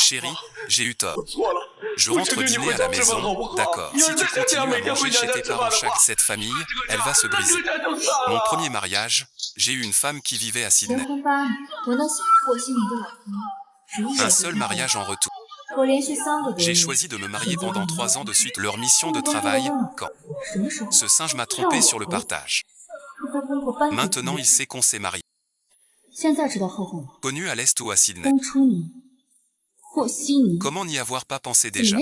Chérie, j'ai eu tort. Je rentre dîner à la maison, d'accord. Si tu continues à manger chez tes parents cette famille, elle va se briser. Mon premier mariage, j'ai eu une femme qui vivait à Sydney. Un seul mariage en retour. J'ai choisi de me marier pendant 3 ans de suite. Leur mission de travail, quand ce singe m'a trompé sur le partage. Maintenant il sait qu'on s'est marié. Connu à l'Est ou à Sydney. Comment n'y avoir pas pensé déjà?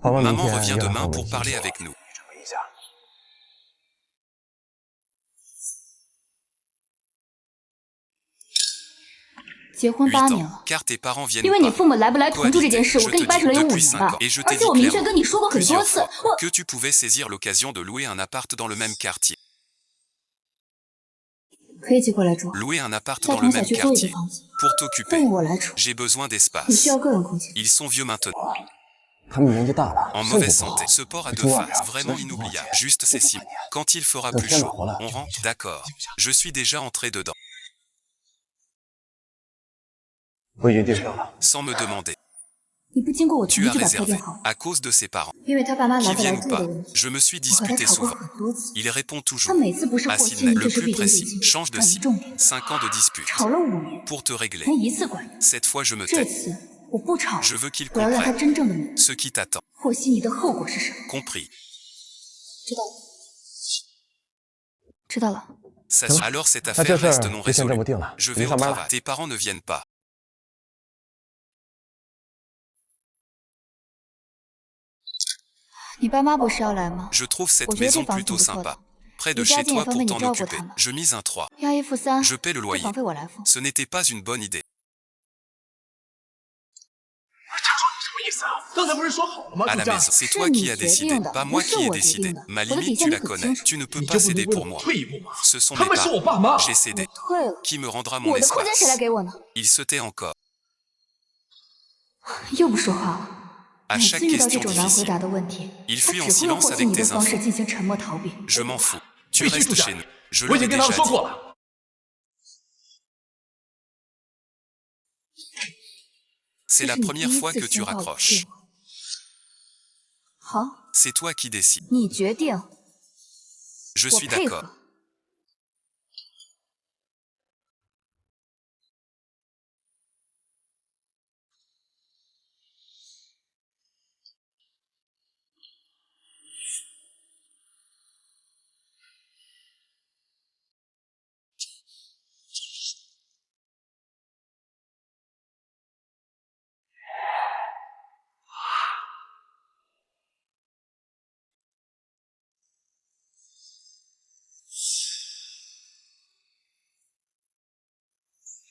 Maman revient demain pour parler avec nous. Huit ans, car tes parents viennent pas. Cohabiter, je te dis, depuis 5 ans. Et je t'ai dit clairement, plusieurs fois, que tu pouvais saisir l'occasion de louer un appart dans le même quartier. Louer un appart dans le même quartier. Pour t'occuper, j'ai besoin d'espace. Ils sont vieux maintenant. En mauvaise santé. Ce port a 2 faces, vraiment inoubliable. Juste c'est 6 mois. Quand il fera plus chaud, on rentre, d'accord. Je suis déjà entré dedans. Sans me demander. Tu as réservé, à cause de ses parents. Qui viennent ou pas, je me suis disputé souvent. Il répond toujours. À Sydney, le plus précis, change de site. 5 ans de dispute. Pour te régler. Cette fois je me tais. Je veux qu'il comprenne ce qui t'attend. Compris. Alors cette affaire reste non résolue. Je vais au travail. Tes parents ne viennent pas. Je trouve cette maison plutôt sympa. Près de chez toi pour t'en occuper. Je mise un 3. Je paie le loyer. Ce n'était pas une bonne idée. À la maison, c'est toi qui as décidé, pas moi qui ai décidé. Ma limite, tu la connais. Tu ne peux pas céder pour moi. Ce sont mes parents. J'ai cédé. Qui me rendra mon espace? Il se tait encore. À chaque question difficile, il fuit en silence avec tes infos. Je m'en fous. Tu restes chez nous. Je leur ai déjà dit. C'est la première fois que tu raccroches. C'est toi qui décides. Je suis d'accord.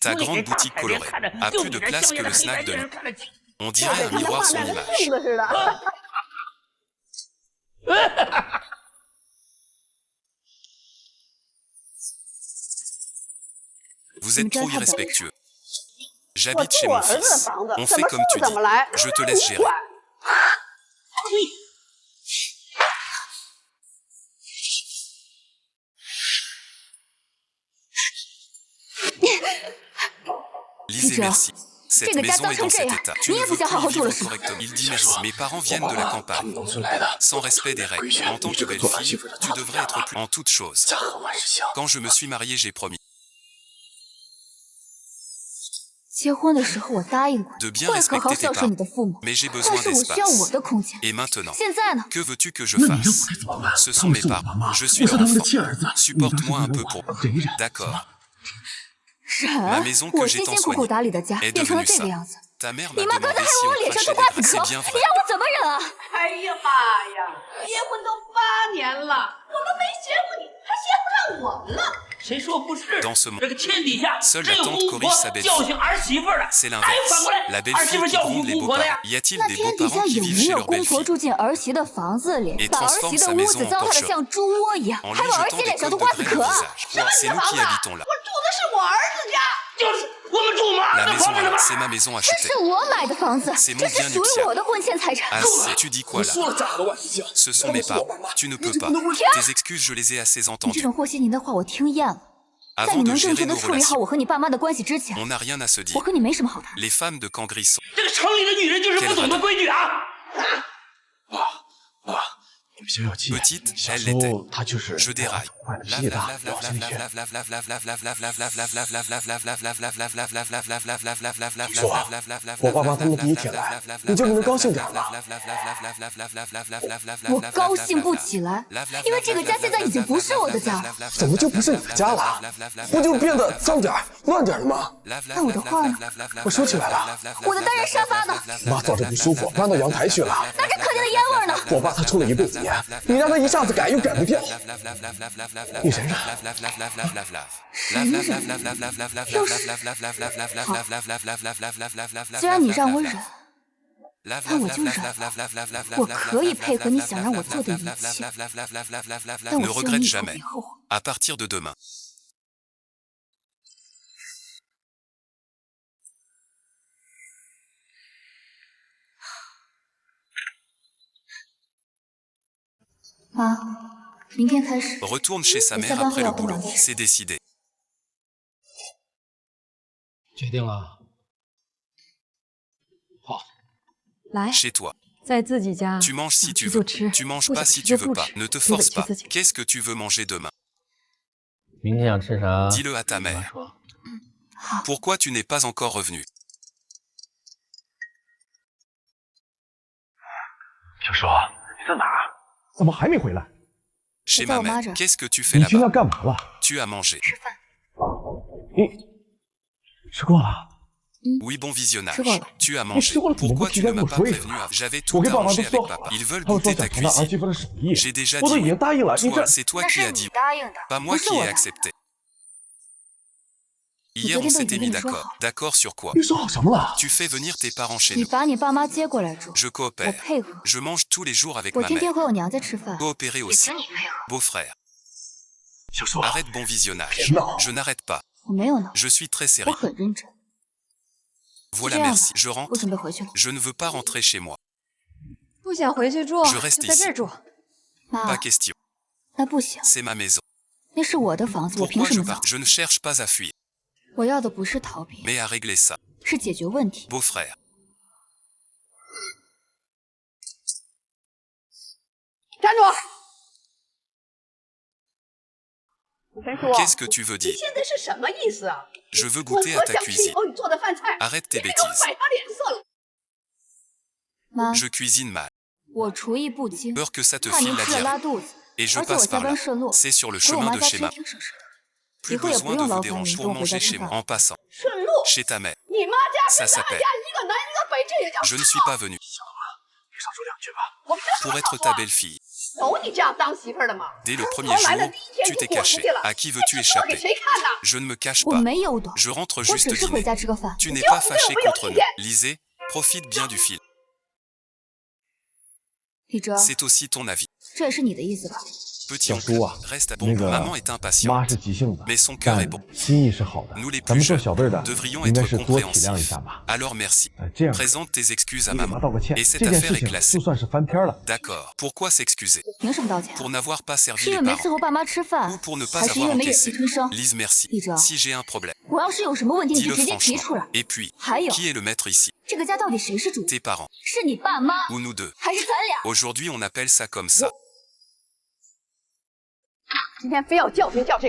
Ta grande boutique colorée a plus de place que le snack de nuit. On dirait un miroir son image. Vous êtes trop irrespectueux. J'habite chez mon fils. On fait comme tu dis. Je te laisse gérer. Lisez merci. Cette maison est dans cet état. Tu ne veux plus y vivre correctement. Il dit merci. Mes parents viennent de la campagne. Sans respect des règles. En tant que belle-fille, tu devrais être plus en toute chose. Quand je me suis marié, j'ai promis de bien respecter tes parents. Mais j'ai besoin d'espace. Et maintenant, que veux-tu que je fasse? Ce sont mes parents. Je suis leur enfant. Supporte-moi un peu pour... D'accord. Ma maison que j'ai tant soignée est devenue ça. Ta mère m'a demandé si on crachait des draps. C'est bien vrai. Dans ce monde, seule la tante corrige sa belle-fille. C'est l'inverse. La belle-fille qui gronde les beaux-parents. Y a-t-il des beaux-parents qui vivent chez leur belle-fille et transforment sa maison en porcherie? En lui jetant des côtes de grès au visage. C'est nous qui habitons là. La maison alors, c'est ma maison achetée. C'est mon bien nuptial. Assez, tu dis quoi là? Ce sont mes parents. Tu ne peux pas. Tes excuses, je les ai assez entendues. Avant de gérer nos relations, on n'a rien à se dire. Les femmes de Kangri sont... Petite, elle l'était. Je déraille.妈坐着不舒服，搬到阳台去了。那这客厅的烟味呢？我爸他抽了一辈子烟，你让他一下子改又改不掉。你忍忍。好，虽然你让我忍，但我就忍了。我可以配合你想让我做的一切，但我希望你以后别后悔。À partir de demain. 妈，明天开始。 Retourne chez sa mère après le boulot. C'est décidé. 决定了。好。来。 Chez toi. 在自己家。 Tu manges si tu veux. Tu manges pas si tu veux pas. Ne te force pas. Qu'est-ce que tu veux manger demain? 明天想吃啥 Dis-le à ta mère. Pourquoi tu n'es pas encore revenu? 小叔，你在哪儿？怎么还没回来？ Chez ma mère. Qu'est-ce que tu fais là-bas? 你去那干嘛了？ Tu as mangé. 吃饭。你吃过了？ Oui, bon visionnage. 吃过了。 Tu as mangé. Pourquoi tu ne m'as pas prévenu? J'avais tout arrangé avec papa. Ils veulent goûter ta cuisine. J'ai déjà dit oui. Toi, c'est toi qui as dit. Pas moi qui ai accepté. Hier, on s'était mis d'accord. D'accord sur quoi? Tu fais venir tes parents chez nous. Je coopère. Je mange tous les jours avec ma mère. Coopérer aussi. Beau-frère. Arrête bon visionnage. Je n'arrête pas. Je suis très sérieux. Voilà, merci. Je rentre. Je ne veux pas rentrer chez moi. Je reste ici. Pas question. C'est ma maison. Pourquoi je pars? Je ne cherche pas à fuir. Mais à régler ça. Beau-frère. Qu'est-ce que tu veux dire? Je veux goûter à ta cuisine. Arrête tes bêtises. Je cuisine mal. Peur que ça te file la diarrhée. Et je passe par là. C'est sur le chemin de chez ma. Plus besoin de vous déranger pour manger chez moi en passant. Chez ta mère. Ça s'appelle. Je ne suis pas venu. Pour être ta belle-fille. Dès le premier jour, tu t'es caché. À qui veux-tu échapper? Je ne me cache pas. Je rentre juste dîner. Tu n'es pas fâché contre nous. Lisez, profite bien du film. C'est aussi ton avis. Petit oncle, reste à bon. Maman est impatiente, mais son cœur est bon. Nous les plus jeunes devrions être compréhensifs. Alors merci. Présente tes excuses à maman. Et cette affaire est classée. D'accord. Pourquoi s'excuser? Pour n'avoir pas servi les parents. Ou pour ne pas avoir encaissé. Lise, merci. Si j'ai un problème. Dis-le franchement. Et puis, qui est le maître ici? Tes parents. Ou nous deux. Aujourd'hui, on appelle ça comme ça.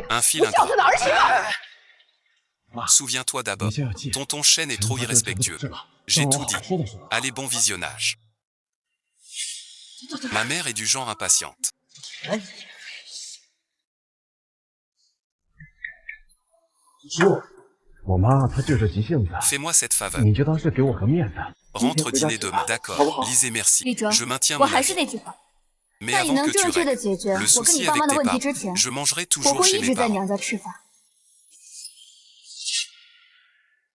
Un fil ingrat. Souviens-toi d'abord, tonton Shen est trop irrespectueux. J'ai tout dit. Allez, bon visionnage. Ma mère est du genre impatiente. Fais-moi cette faveur. Rentre dîner demain, d'accord. Lisez, merci. Je maintiens mon avis. Mais avant que tu règles le souci avec tes parents, je mangerai toujours chez mes parents.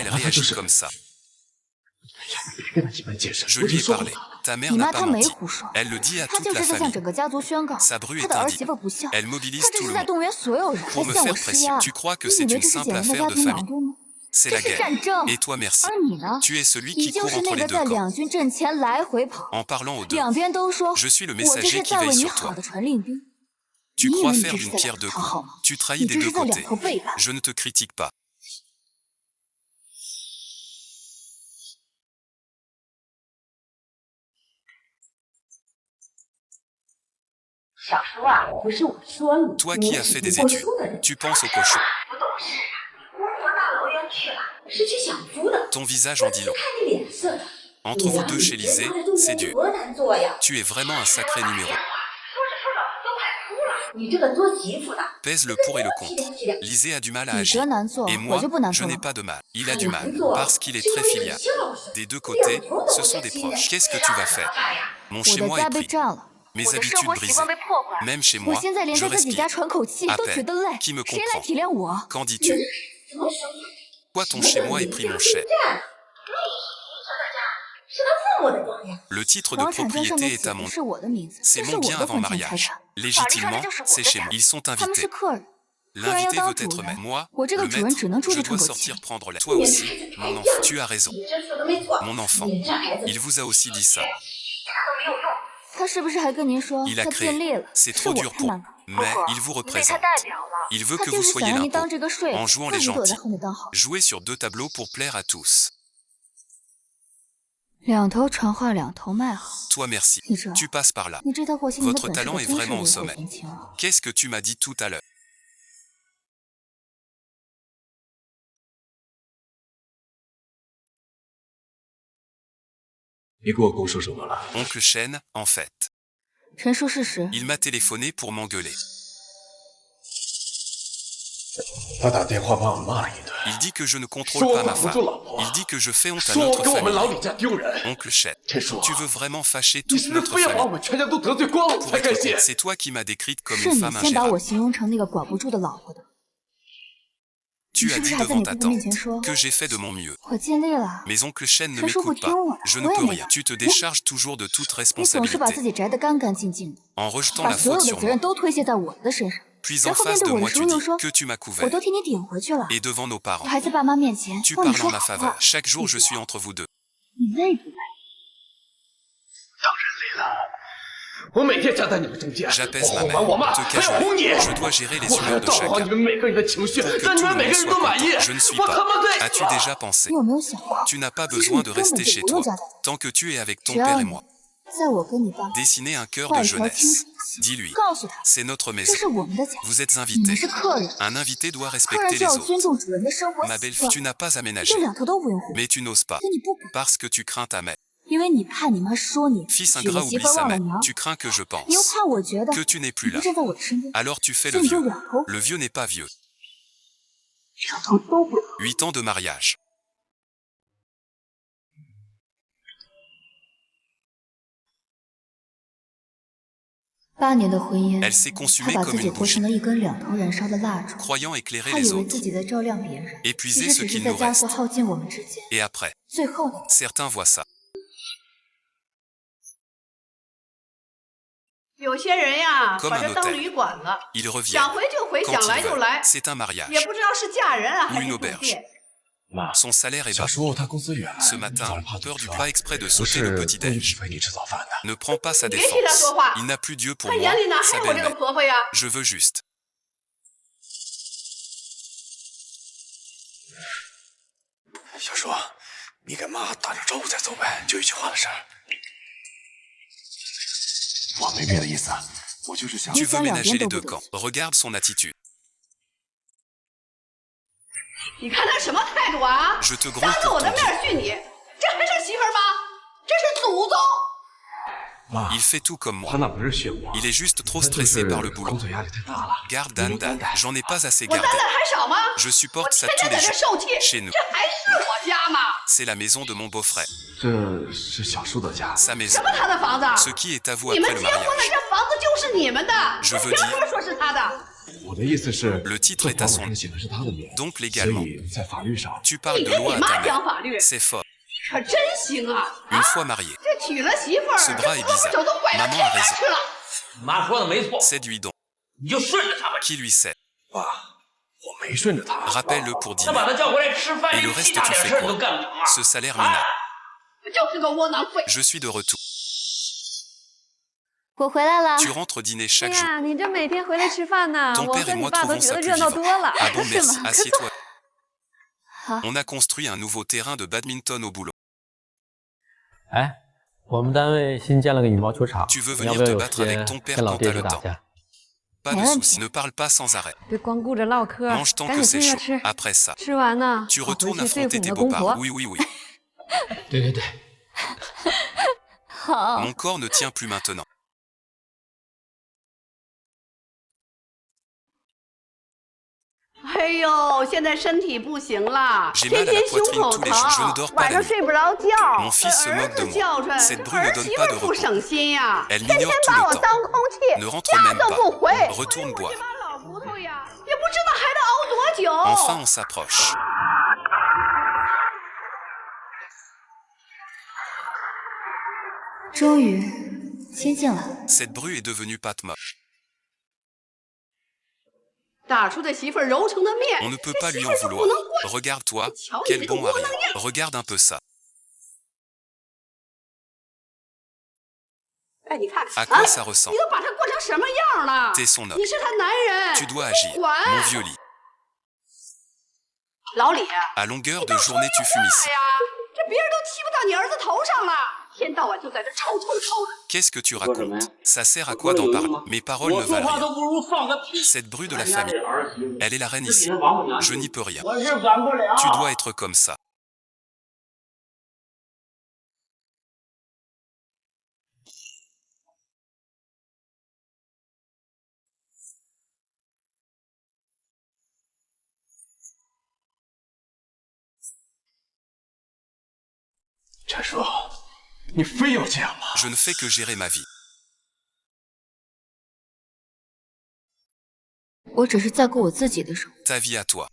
elle réagit comme ça. Je lui ai parlé. Ta mère n'a pas menti. Elle le dit à toute la famille. Sa bru est indigne. Elle mobilise tout le monde pour me faire pression. Tu crois que c'est une simple affaire de famille? C'est la guerre. Et toi, merci. Tu es celui qui court entre les deux camps. En parlant aux deux, je suis le messager qui veille sur toi. Tu crois faire d'une pierre deux coups. Tu trahis des deux côtés. Je ne te critique pas. Toi qui as fait des études, tu penses au cochon. Ton visage en dit long. Entre vous deux chez Lisée, c'est dur. Tu es vraiment un sacré numéro. Pèse le pour et le contre. Lisée a du mal à agir. Et moi, je n'ai pas de mal. Il a du mal, parce qu'il est très filial. Des deux côtés, ce sont des proches. Qu'est-ce que tu vas faire? Mon chez-moi est pris. Mes habitudes brisées. Même chez moi, je respire. À peine. Qui me comprend? Qu'en dis-tu? Quoi, ton chez-moi est pris, mon cher? Le titre de propriété est à mon nom. C'est mon bien avant mariage. Légitimement, c'est chez moi. Ils sont invités. L'invité veut être maître. Moi, le maître, je dois sortir prendre l'air. Toi aussi, mon enfant. Tu as raison. Mon enfant, il vous a aussi dit ça. Il a créé. C'est trop dur pour vous. Mais il vous représente. Il veut que vous soyez l'impôt. En jouant les gentils. Jouez sur deux tableaux pour plaire à tous. Toi merci. Tu passes par là. Votre talent est vraiment au sommet. Qu'est-ce que tu m'as dit tout à l'heure? Oncle Shen, en fait. Il m'a téléphoné pour m'engueuler. Il dit que je ne contrôle pas ma femme. Il dit que je fais honte à notre famille. Oncle Shen, tu veux vraiment fâcher toute notre famille. Pour être honnête, c'est toi qui m'as décrite comme une femme ingérable. Tu as dit devant ta tante que j'ai fait de mon mieux. Mais oncle Shen ne m'écoute pas. Je ne peux rien. Tu te décharges toujours de toute responsabilité. En rejetant la faute sur moi. Puis en face de moi tu dis que tu m'as couvert. Et devant nos parents. Tu parles en ma faveur. Chaque jour je suis entre vous deux. J'apaise ma mère, te cajoler. Je dois gérer les humeurs de chacun. Pour que tout le monde soit content. Je ne suis pas. As-tu déjà pensé? Tu n'as pas besoin de rester chez toi, tant que tu es avec ton père et moi. Dessiner un cœur de jeunesse. Dis-lui, c'est notre maison. Vous êtes invité. Un invité doit respecter les autres. Ma belle-fille, tu n'as pas aménagé. Mais tu n'oses pas, parce que tu crains ta mère. Fils ingrat oublie sa mère. Tu crains que je pense que tu n'es plus là. Alors tu fais le vieux. Le vieux n'est pas vieux. 8 ans de mariage. Elle s'est consumée comme une bougie, croyant éclairer les autres, épuiser ce qu'il nous reste. Et après, certains voient ça. Comme un hôtel, il revient. Quand il veut, c'est un mariage ou une auberge. Son salaire est bas. Ce matin, peur du pas exprès de sauter le petit-déj. Ne prends pas sa défense. Il n'a plus Dieu pour moi, sa belle-mère. Je veux juste. Tu veux ménager les deux camps. Regarde son attitude. Je te gronde pour ton bien. Il fait tout comme moi. Il est juste trop stressé par le boulot. Garde Dan Dan, j'en ai pas assez gardé. Je supporte ça tous les jours. Chez nous. C'est la maison de mon beau-frère. Sa maison. Ce qui est à vous après le mariage. Je veux dire, le titre est à son nom. Donc légalement, tu parles de loi à ta mère. C'est fort. 可真行啊！ Une fois marié, 这娶了媳妇儿， ce bras est 胳膊 bizarre. 肘都拐到 Maman 天 a 边 raison. 去了。 妈说的没错， Cède-lui donc. 你就顺着他吧。 Qui lui cède? 爸，我没顺着他。 Rappelle-le pour 他把 dîner. 他叫过来吃饭， Et le 连 reste, 屁大 tu 点 fais 事儿都 quoi? 干不成啊！ Ce salaire minable. 就是个窝囊废。 Je suis de retour. 我回来了。 Tu rentres dîner chaque jour. 你这每天回来吃饭呢， Ton 我 père 和 et 你 moi 爸都 trouvons 觉 ça 得 plus 热闹 vivant. 多了。 Ah bon, 是 merci. 吗？ Assieds-toi. 好， On a construit un nouveau terrain de badminton au boulot. 哎，我们单位新建了个羽毛球场， Tu veux 你要 venir 不要 te 有 battre 时 avec 间 ton père 跟老 quand 爹 t'as 去 le 打 temps? 架？ Pas de 没问 soucis. 题。 Ne parle pas sans arrêt. 别光顾着唠嗑， Mange tant 赶 que 紧 c'est 进 chaud. 去吃。 Après ça, 吃完呢， tu 好 retournes 回去对付 affronter 你 tes 的公婆 beaux-parents. Oui, oui, oui. 对对对，好， Mon corps ne tient plus maintenant. 哎呦，现在身体不行了， J'ai 天 mal à la 天胸 poitrine 口 tous les jours. Je ne 疼 dors，pas 晚 la 上 nuit. 睡不着觉。 Mon fils se 儿 moque de 子 moi. 叫着， Cette bru 儿 ne donne 媳妇 pas 儿 de 不 repos. 省心呀， Elle 天 m'ignore 天 tout 把 le 我 temps. 当空气， Ne rentre 家 même 都 pas. 不回。 Retourne 我 boire. 这把老骨头呀，也不知道还得熬多久。 Enfin, on s'approche. 终于接近了。 Cette bru est devenue pâte moche. 打出的媳妇儿揉成的面， On ne peut 这 pas 媳 lui 妇 en 儿就 vouloir. 不能惯。 Regarde-toi, 瞧你 quel 这个 bon 窝囊 arrière. 样。 Regarde un peu ça. 哎，你看 À 啊， quoi ça ressemble? 你都把他过成什么样了？ T'es son homme. 你是他男人， Tu dois 你 agir. 管 Mon vieux lit. 老李， À longueur de journée, tu fumes 哎 ici. 呀，这别人都踢不到你儿子头上了，天到晚就在这吵吵吵的。 Qu'est-ce que tu racontes? Ça sert à quoi d'en parler? Mes paroles 我 ne 说 valent 话 rien. 都不如放个屁。 Cette bru de la 人家这 famille, 儿媳妇， elle est la reine 这比 ici. 人王母娘 Je n'y peux rien. 我是管不了。 Tu dois être comme ça. 陈叔，你非要这样吗？ Je ne fais que gérer ma vie. 我只是在过我自己的生活。 Ta vie à toi.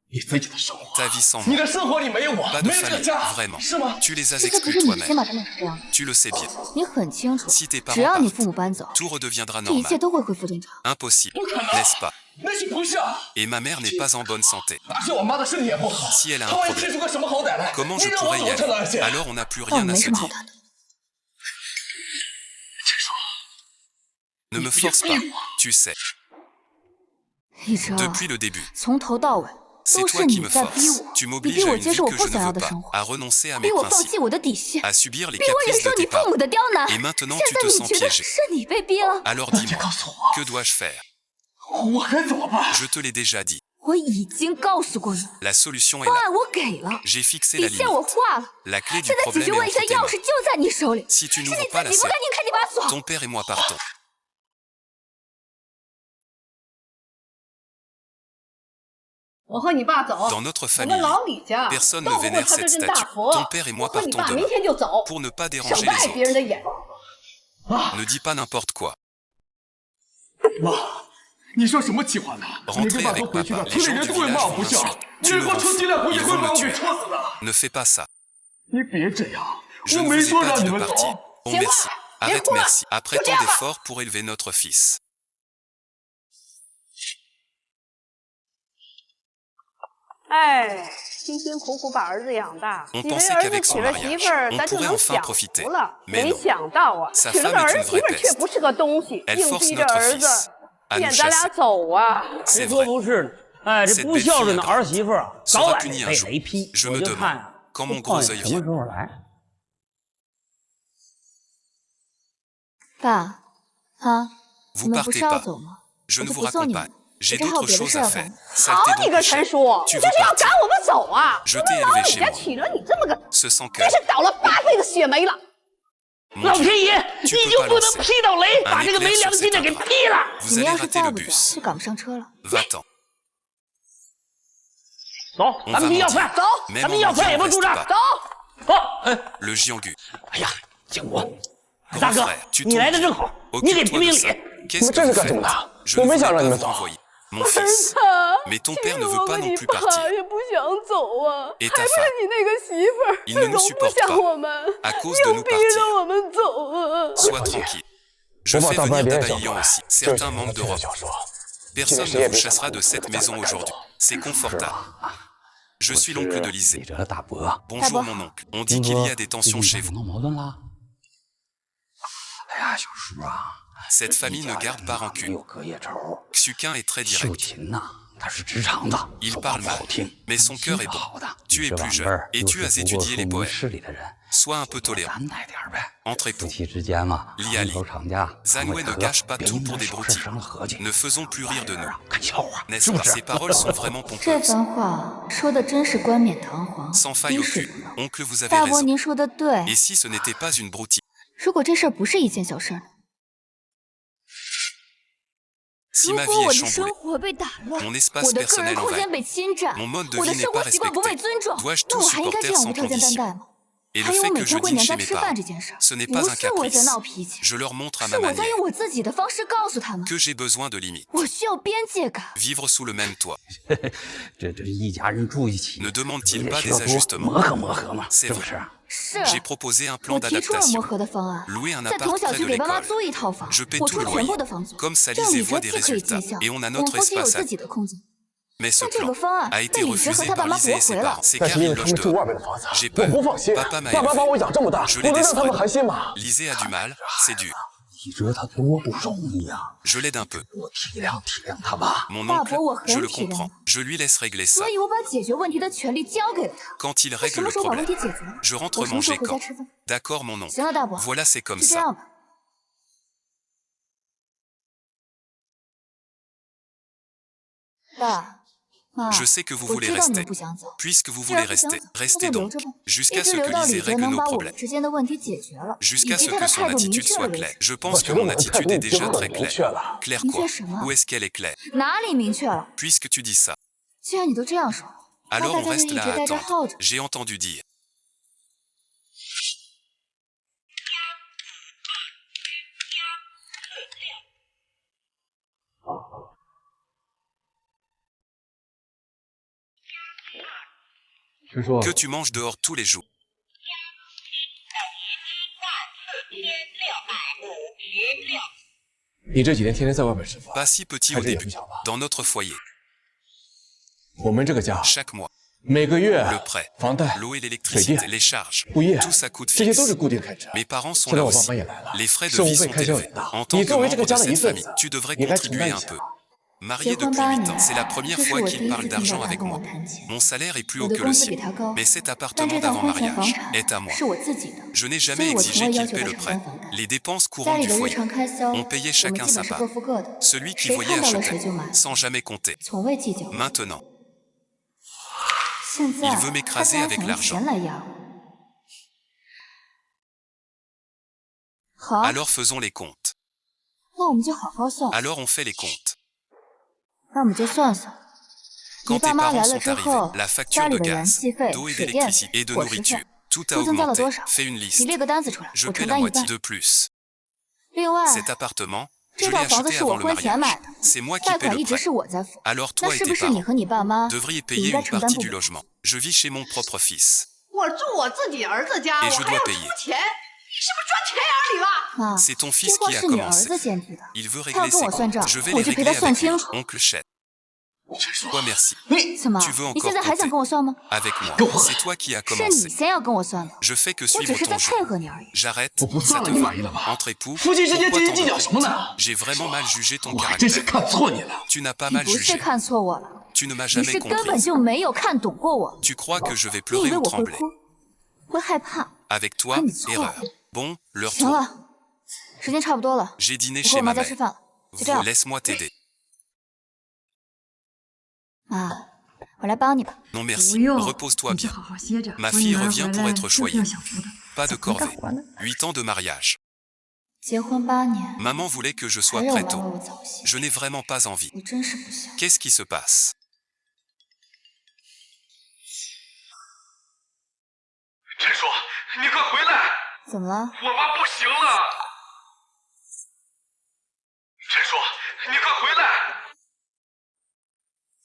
你自己的生活， Ta vie sans 你 moi. 的生活里没有我， Pas de 没有这个 famille. 家， Vraiment. 是吗？ Tu les as 这些不是 exclus 你 toi-même. 先把他们是这样的， Tu le sais bien. 你很清楚， Si tes 只要 parents 你父 partent, 母搬走， tout redeviendra 这一切 normal. 都会恢复正常。 Impossible, 不可能， n'est-ce pas? 那是不是啊？ Et ma mère n'est pas en bonne santé. 而且我妈的身体也不好， Si elle a un 她万一 problème 踢出个什么好歹来， Comment 你 je 让我 pourrais 怎 y 么承 aller? 担去？ Alors on n'a plus 但我 rien 没 à 什 se 么好 dire. 谈的。 Ne me force pas. Tu sais, 一直啊， depuis le début, 从头到尾 c'est 都 toi 是 qui 你 me 在逼 forces. 我， Tu 你 m'obliges 逼 à 我 une 接 vie 受我 que 不 je 想 ne 要 veux 的 pas, 生活， à renoncer à 逼 mes 我放 principes, 弃我的底线， à subir les 逼我忍 caprices 受 de 你 tes 父母 parents. 的刁难。 Et maintenant 现 tu 在 te 你 sens 觉得 piégé. 是你被逼了？ Alors 那你 dis-moi, 告诉我， que dois-je faire? 我该怎么办？ Je te l'ai déjà dit. 我已经告诉过你， La solution est 方 là. 案我给了， J'ai fixé 底 la 线我 limite. 画了， La clé du 现在解 problème 决 est 问题 entre 的 tes 钥匙 mains. 就在你手里。 Si tu 是 n'ouvres 你 pas 自 la 己不 serrure, 赶紧开那把锁！ ton père et moi partons. 我和你爸走， Dans notre 我 famille, 们老李家 personne 斗 ne 不过 vénère 他这 cette 尊大 statue. 佛。 Ton père et 我 moi 和你 partons 爸 demain 明天就走， pour ne pas 省 déranger 败 les 别人 autres. 的眼。 Ne dis pas n'importe quoi. 妈，你说什么气话呢？你跟 Rentrer 爸 avec 都回去 papa. 了， Les 村 gens 里 du 人都会 village 骂 vont 我不孝， m'insulter. 你 Tu 如 me 果 rends 出 fou. 鸡来回去 Ils 会 vont 把 me 我给 tuer. 戳死的。 Ne fais pas ça. 你别这样， Je 我 ne 没 vous ai 说 pas 让 dit 你 de 们 partir. 走。 Oh 行了， merci. 别 Arrête 哭了， merci. Après 就这 tant 样吧。 d'efforts pour élever notre fils. 哎，辛辛苦苦把儿子养大， On 以为 pensait 儿子 qu'avec 娶 son 了媳 mariage, 妇儿， on 咱就 pourrait 能 enfin 享 profiter. 福了。 Mais 没 non. 想到啊， Sa 娶了 femme 个 est 儿 une 媳妇 vraie 儿却 peste. 不是个东西， Elle 硬 force 逼着 notre 儿子 fils à 撵 nous 咱俩 chasser. 走啊！ C'est 谁说 vrai. 不是呢？哎，这 Cette 不 belle 孝 fille 顺的 à 儿媳妇儿啊， sera 早晚 punie 得 un 被 jour. 雷劈。 Je 我 me 就 demande 看啊， quand 这 mon 报 gros 应 œil 什么 vient. 时候来？爸，啊，你 Vous 们不是 partez 要 pas. 走吗？ Je 我 ne 就 vous 不送你 raccompagne. 们了。 J'ai 这还有 d'autres 别的 choses 事 à 要 faire. 干。 Saleté 好你个 d'enculé. 陈叔， Tu 你 veux 这是要 partir. 赶我们走啊！ Je 我 t'ai 们老 élevé 李 chez 家 moi. 娶了你这么个， Ce sang que 真是倒了8辈子血霉了。 mon 老 Dieu, 天爷， tu 你 peux 就 pas 不能 lancer 劈到雷， un 把这个 éclair 没 sur 良心的 cet 给 indra. 劈了？ Vous 你 allez 要是 rater 再 le 不走， bus. 就赶不上车了。 Va-t'en. 走， On 咱 va 们去要 mendier. 饭，走， Même 咱们 en 要饭也 mendiant, 不 on 住 reste 账， pas. 走，走。哎， Le Jiangu. 哎呀，建国， Grand 大哥 frère,，tu 你来的 tombes 正 bien. 好，你给评 Occupe-toi 评 de 理 ça.。你 Qu'est-ce 们 que 这是 vous 干什么 faites? 的？ Je 我 ne 没 voulais 想让 pas 你们 vous 走。 renvoyer. Mon fils. Mais ton père ne veut pas non plus partir. Et ta femme, il ne nous supporte pas à cause de nous partir. Sois tranquille. Je fais venir Dabaïan aussi. Certains manquent d'Europe. Personne ne vous chassera de cette maison aujourd'hui. C'est confortable. Je suis l'oncle de Lisée. Bonjour mon oncle. On dit qu'il y a des tensions chez vous. Cette famille ne garde pas rancune. Xuquin est très direct. Il parle mal, mais son cœur est bon. Tu es plus jeune, et tu as étudié les poèmes. Sois un peu tolérant. Entre époux, Liali, Zhang Wei ne gâche pas tout pour des broutilles. Ne faisons plus rire de nous. N'est-ce pas? Ces paroles sont vraiment pompeuses. Sans faille aucune, oncle, vous avez raison. Et si ce n'était pas une broutille? Si ma vie est chamboulée, mon espace personnel envahi, mon mode de vie n'est pas respecté, dois-je tout supporter sans condition? Et le fait que je dîne chez mes parents, ce n'est pas un caprice. Je leur montre à ma manière que j'ai besoin de limites. Vivre sous le même toit. Ne demande-t-il pas des ajustements? C'est vrai. J'ai proposé un plan d'adaptation. Louer un appart près de l'école. Je paie tout le loyer. Comme ça, Lisée voit des résultats. Et on a notre espace à nous. Mais ce plan a été refusé par Lisée et ses parents. C'est car ils logent dehors. J'ai peur. Papa m'a élevé. Je l'ai d'esprit. Lisée a du mal. C'est dur. Je l'aide un peu. Mon oncle, je le comprends. Je lui laisse régler ça. Quand il règle le problème, je rentre manger quand. D'accord, mon oncle. Voilà, c'est comme ça. Je sais que vous voulez rester. Puisque vous voulez rester, restez donc. Jusqu'à ce que Lisée règle nos problèmes. Jusqu'à ce que son attitude soit claire. Je pense que mon attitude est déjà très claire. Claire quoi? Où est-ce qu'elle est claire? Puisque tu dis ça. Alors on reste là à attendre. J'ai entendu dire. Que tu manges dehors tous les jours. Pas si petit au début, dans notre foyer. Chaque mois, le prêt, l'eau et l'électricité, les charges, tout ça coûte fixe. Mes parents sont là aussi. Les frais de vie sont élevés. En tant que membre de cette famille, tu devrais contribuer un peu. Marié depuis 8 ans, c'est la première fois qu'il parle d'argent avec moi. Mon salaire est plus haut que le sien, mais cet appartement d'avant-mariage est à moi. Je n'ai jamais exigé qu'il paie le prêt. Les dépenses courantes du foyer, on payait chacun sa part. Celui qui voyait achetait, sans jamais compter. Maintenant, il veut m'écraser avec l'argent. Alors faisons les comptes. Alors on fait les comptes. Quand tes parents sont arrivés, la facture de gaz, d'eau et d'électricité et de nourriture, tout a augmenté. Fais une liste. Je paie la moitié de plus. Cet appartement, je l'ai acheté avant le mariage. C'est moi qui paie le prêt. Alors toi et tes parents devriez payer une partie du logement. Je vis chez mon propre fils. Et je dois payer. C'est ton fils qui a commencé. Il veut régler ses comptes. Je vais les régler avec lui, oncle Chet. Toi, merci. Tu veux encore compter avec moi. C'est toi qui as commencé. Je fais que suivre ton jeu. J'arrête, ça te va. Entre époux, pourquoi t'en veux? J'ai vraiment mal jugé ton caractère. Tu n'as pas mal jugé. Tu ne m'as jamais compris. Tu crois que je vais pleurer ou trembler? Avec toi, erreur. Bon, leur tour. J'ai dîné chez ma mère. Laisse-moi t'aider. Non merci, repose-toi bien. Ma fille revient pour être choyée. Pas de corvée. 8 ans de mariage. Maman voulait que je sois prêt tôt. Je n'ai vraiment pas envie. Qu'est-ce qui se passe?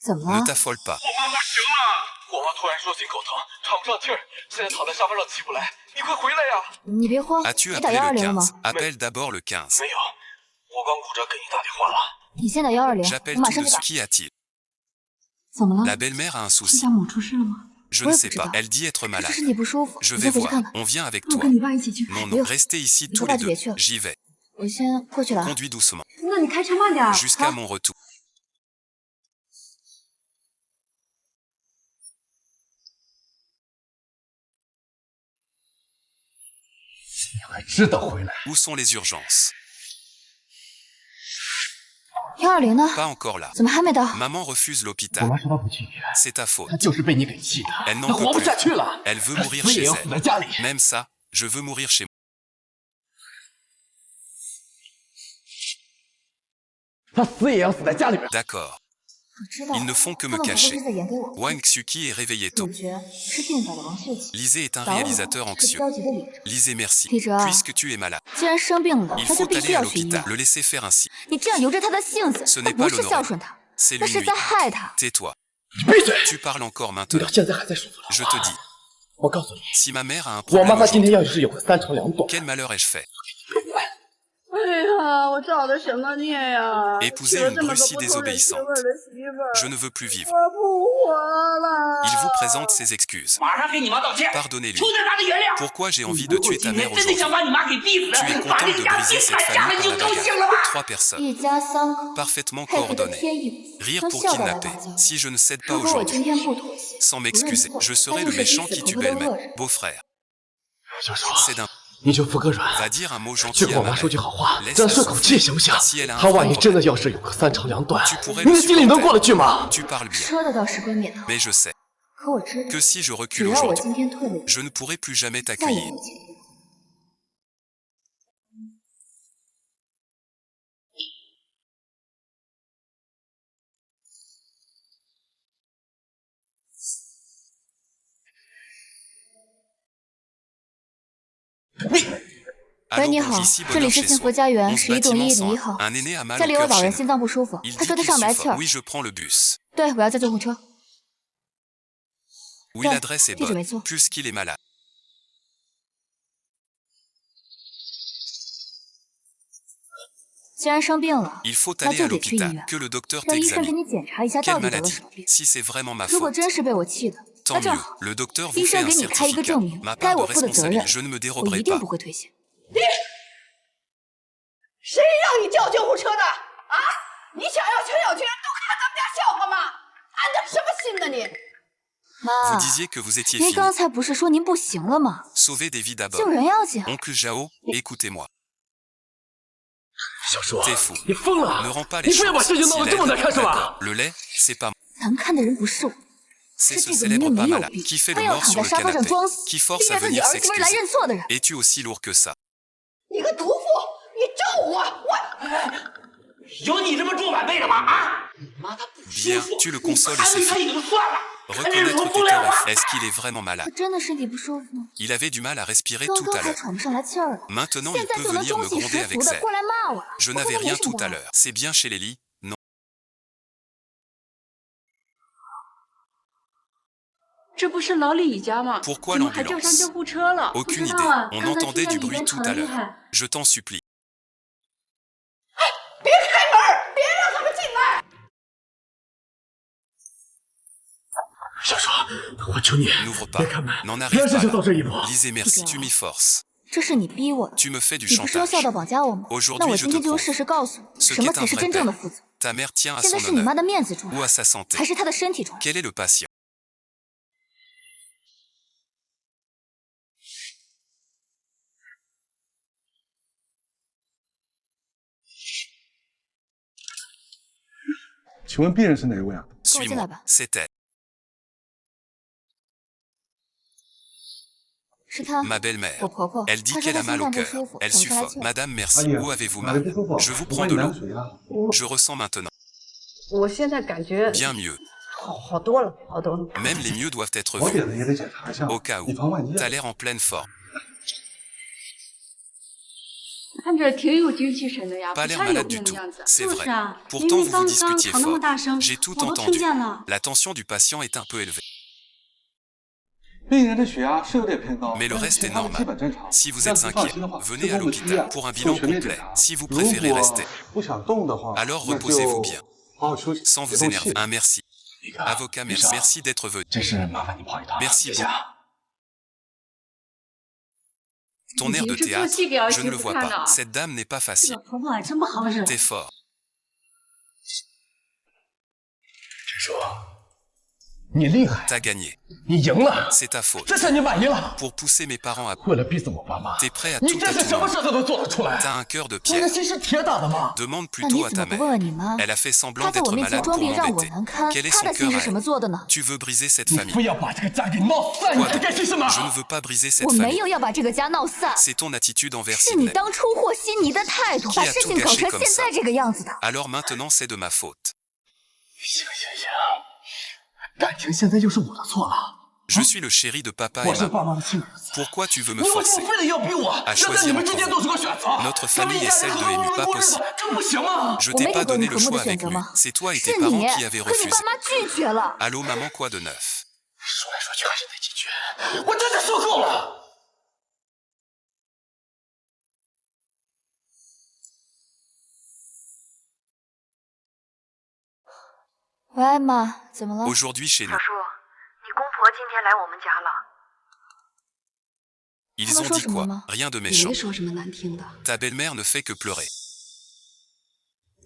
怎么了？ Ne t'affole pas. 我妈不行了，我妈突然说心口疼，喘不上气儿，现在躺在沙发上起不来。你快回来呀！你别慌， As-tu 你打 appelé 120 le 了吗？ 15? Appelle d'abord le 15. 没有，我刚顾着给你打电话了。你先打120， J'appelle 我马 tout 上 de 就打。 suite. Qu'y a-t-il? 怎么了？ La belle-mère a un 是 souci. 家母出事了吗？ Je 我 ne 也不 sais 知道 pas. Elle dit être 是 malade. 身体不舒服， Je 你 vais 再回去 voir. 看看。 On vient avec 我 toi. 跟你爸一起去。 Non, 不 non, 用， restez ici 你 tous 和爸 les 就 deux. 别去了。 J'y vais. 我先过去了啊。 Conduis doucement. 那你开车慢点。 Jusqu'à mon retour. 你还知道回来？ Où sont les urgences? 120呢？ Pas encore là. 怎么还没到？ Maman refuse 我 l'hôpital. 妈说她不去医院， C'est ta faute. 她就是被你给气的， Elle n'en 她 peut 活不 plus. 下去了， Elle veut 她 mourir 死也 chez 要死 elle. 在家里。 Même ça, je veux mourir chez moi. 她死也要死在家里边。 D'accord. 我知道。 Ils ne font que 他 me 们不会 cacher. 是在演给我。 Wang Xuqi est réveillé tôt. 主角是病倒的王血气， Lisée est un 导演 réalisateur 是 anxieux. 焦急的李哲。 Lisez merci. Peter. Puisque tu es malade. 既然生病了， Il 那就 faut 必须 aller à 要去医院 l'hôpital. Le laisser faire ainsi. 你这样由着他的性子， Ce 那 n'est 不 pas 是 l'honorer. 孝顺他， C'est 那 lui 是 nuire. 在害他。 Tais-toi. 闭嘴！ Tu parles encore 你 maintenant. 到现在还在说不了 Je 话。 te dis, 我告诉你， si ma mère a un 我妈 problème 她今天 aujourd'hui, 要是有个3长2短， quel malheur ai-je fait? 哎呀，我造的什么孽呀！ Épouser 娶了 une 这么个 Russie 不通人情 désobéissante. 味儿的媳妇儿， Je ne veux plus vivre. 我不活了。 Il vous présente ses excuses. 马上给你妈道歉， Pardonnez-lui. 求他的原谅。 Pourquoi j'ai envie de 如果 tuer ta 今 mère 天真的 aujourd'hui? 想把你妈给逼死， Tu es 把 content 这 de 家 briser 逼 cette 惨下来 famille 就 par la 高兴了吧？ bagarre. 3 personnes. 一家3口 Parfaitement 配合的 coordonnées. 天衣无缝， Rire 用 pour 孝道来 kidnapper. 打交道。 Si je ne cède pas 如果我今 aujourd'hui, 天不妥协， sans 不认 m'excuser, 错， je 那 serai 就 le 是彼 méchant 此 qui 头 tue 头的恶 belle-mère. 人。 Beau-frère. 小叔， C'est d'un. 你就服个软， Va dire un mot 去 gentil 跟 à 我 ma 妈说句 mère. 好话， Laisse 让 la 她顺口气行不行 Si elle a un？ 她万一 problème 真的要是有个3长2短， Tu pourrais 你 le 的心里能 supporter. 过得去吗？ Tu parles bien. 说的倒是冠冕堂皇， Mais je sais 可我知道， que si je 只 recule 要我 aujourd'hui, 今天退了役， je ne pourrai plus jamais 再也 t'accueillir. 没有前途。喂， Allô, 你好， ici 这里 bonheur 是 chez 幸 soi. 福家园 11 11栋 bâtiment 101 101. 号， Un aîné a mal 家 au 里有 cœur 老 chez 人 nous. 心脏不舒服， Il 他 dit 说他 qu'il 上不来气 souffre. 儿。 Oui, je prends le bus. 对，我要叫救护车。 Oui, Ouais, l'adresse est dis-je, bonne, mais ça. puisqu'il est malade. 既然生病了， Il faut 那 aller 就 à 得去医 l'hôpital, 院， que le docteur 让医生给 t'examine. 你检查一下 Quelle 到底得了 maladie? 什么病。 Si c'est vraiment ma 如果 faute, 真是被我气的，那 tant 正 mieux. 好， Le docteur 医 vous fait 生 un 给你开一个 certificat. 证明， Ma 该 part de 我负的责任 responsabilité, je ne me 我一 déroberai 定 pas. 不会推卸。谁让你叫救护车的啊？你想要全小区人都看咱们家笑话吗？安的什么心呢你？ Vous 妈， disiez que vous étiez 您 fini. 刚才不是说您不行了吗？ Sauvez des vies 救 d'abord. 人要紧。 Oncle Jao, écoutez-moi. 小叔， T'es fou. 你疯了！ Ne rends pas 你 les 非要把 choses. 事情闹 Si 得这么 l'aide- 难看是 D'accord. 吧？ Le lait, c'est pas moi. 难看的人不是我， C'est 是 ce 这个 célèbre 里面 pas 没有 malade 病， qui fait 非 le 要 mort 躺 sur 在 le 沙发上 canapé, 装死， qui 逼 force 着 à 自己 venir 儿媳妇来 s'excuser. 认错的人。 Es-tu aussi lourd que ça? 你个毒妇，你咒我！有你这么做晚辈的吗？啊！妈，他不舒 Bien, 服， tu le 你 consoles et 安 c'est 慰他 fait. 也就算了，还得 Reconnaître 说 tes 不了 torts. 话。 Est-ce qu'il est vraiment 他 malade? 真的身体不舒服吗？ Il avait du mal à respirer 刚 tout 刚 à 还 l'heure. 喘不上来气儿了， Maintenant, 现 il 在 peut 就能 venir 中 me 气 gronder 十 avec 足的 zèle. 过来骂我了。 Je 我跟 n'avais 他没 rien 什么 tout 关 à 系 l'heure. C'est bien chez Lélie? Non. 这不是老李家吗？ Pourquoi 怎么还叫 l'ambulance 上救护车了？ Aucune 不知 idée. 道啊 On 刚才 entendait 听 du 到里 bruit 面 tout 吵 à 得厉 l'heure. 害。 Je t'en supplie. 别开门，别让他们进来！ 小叔，我求你 N'ouvre 别 pas. 开门， N'en 别 arrive 事 pas 情到 là. 这一步。 Lisez merci, tu m'y forces. 这是你逼我的， Tu me fais du 你不是要 chantage. 孝道绑架我吗？ Aujourd'hui, 那我 je 今 te 天就用 prouve 事实告诉你， Ce 什么 qu'est 才 un 是 vrai 真正的 père. 负责。 Ta mère tient à 现在 son 是你妈 honneur 的面子重 ou 要， à sa santé. 还是她的身体重要？ Quel est le patient? 请问病人是哪位啊？ Suis-moi. là-bas. C'est elle. 是她， Ma 我 belle-mère. 婆婆。 Elle dit 她说 qu'elle 她 a 心 mal au 脏不 cœur. 舒服， Elle 喘不上来 suffoque. 气儿。 Madame, 阿 merci. 姨， Où avez-vous 哪里 mal? 不舒服？ Je vous 我 prends 帮 de 你拿 l'eau. 水啊。 Je ressens maintenant. 我现在感觉 Bien mieux. 好多了，好多了。 Même les mieux doivent être 我 vus. 点的也得检查一下， Au cas où. 以防万一啊。 T'as l'air en pleine forme. 看着挺有精气神的呀， Pas 不 l'air 像有 malade 病 du 的 tout, 样子。 c'est 是不 vrai. 是啊？ Pourtant, 因为 vous 刚 discutiez 吵那么 fort. 大声， J'ai tout 我都听 entendu. 见了。 La tension du patient est un peu élevée. 病人的血压是有点偏高， Mais le 但是 reste 其 est 他的基 normal. 本正常。 Si vous 要 êtes 是放 inquiet, 心的话， venez 就 à 跟我去医 l'hôpital 院 pour un 做 bilan 全面检 complet. 查。 Si vous 如 préférez 果 rester, 不想动的话， alors 那 reposez-vous 就 bien. 好好休息， Sans 别 vous 动 énerver. 气。 Un merci. 那个 Avocat, 医 merci. 生 Merci d'être venu. 这事麻烦你跑一趟。 Merci 谢谢啊。 Ton air de 这做 théâtre, 戏给儿 je 媳 ne le 妇 vois 看 pas. 的。 Cette dame n'est pas 这 facile. 个婆婆还真不好惹。 T'es fort. 陈叔，你厉害， T'as gagné. 你赢了， C'est ta faute. 这下你满意了。 Pour pousser mes parents à... 为了逼死我爸妈， T'es prêt à 你 tout 这 à 是 tout 什么 moment. 事都能做得出来。 T'as un cœur de 你的 pierre. 心是铁打的吗？ Demande 那 plutôt 你 à 怎么 ta 不 mère. 问问你妈？ Elle a fait 她 semblant 在我 d'être 面前 malade 装 pour 病让我 m'embêter. 难堪， Quel est 她 son 的心 cœur 是 à 什么 elle? 做的呢？ Tu veux briser cette 你 famille. 非要把这个家给闹散，你 Quoi 还干些什么？ Je ne veux pas briser cette 我没 famille. 有要把这个家闹散， C'est ton attitude envers 是你 Sydney. 当初和稀泥的态度， Qui 把 a 事 tout 情搞 gâché 成 comme 现在 ça? 这个样子的。 Alors maintenant, c'est de ma faute. 行，感情现在又是我的错了。 Je suis le chéri de papa 我 et 是 maman. 爸妈的亲儿子， Pourquoi tu veux me 你为什 forcer? 么非得要逼我？要在你们之间做出个选择？ Notre famille est celle de Emu, pas possible. 这不行吗？ Je 我 t'ai 没 pas 给过你 donné 和 le 睦的 choix 选 avec 择 lui. 吗？ C'est toi et 是 tes 你， parents qui avez 可你 refusé. 爸妈拒绝了。 Allô maman, quoi de neuf? 说来说去还是那几句，我真的说够了。喂，妈，怎么了？ Aujourd'hui chez nous, 叔，你公婆今天来我们家了。 ils Comment ont dit chose, quoi? maman? Rien de 也 méchant. 没说什么难听的， Ta belle-mère ne fait que pleurer.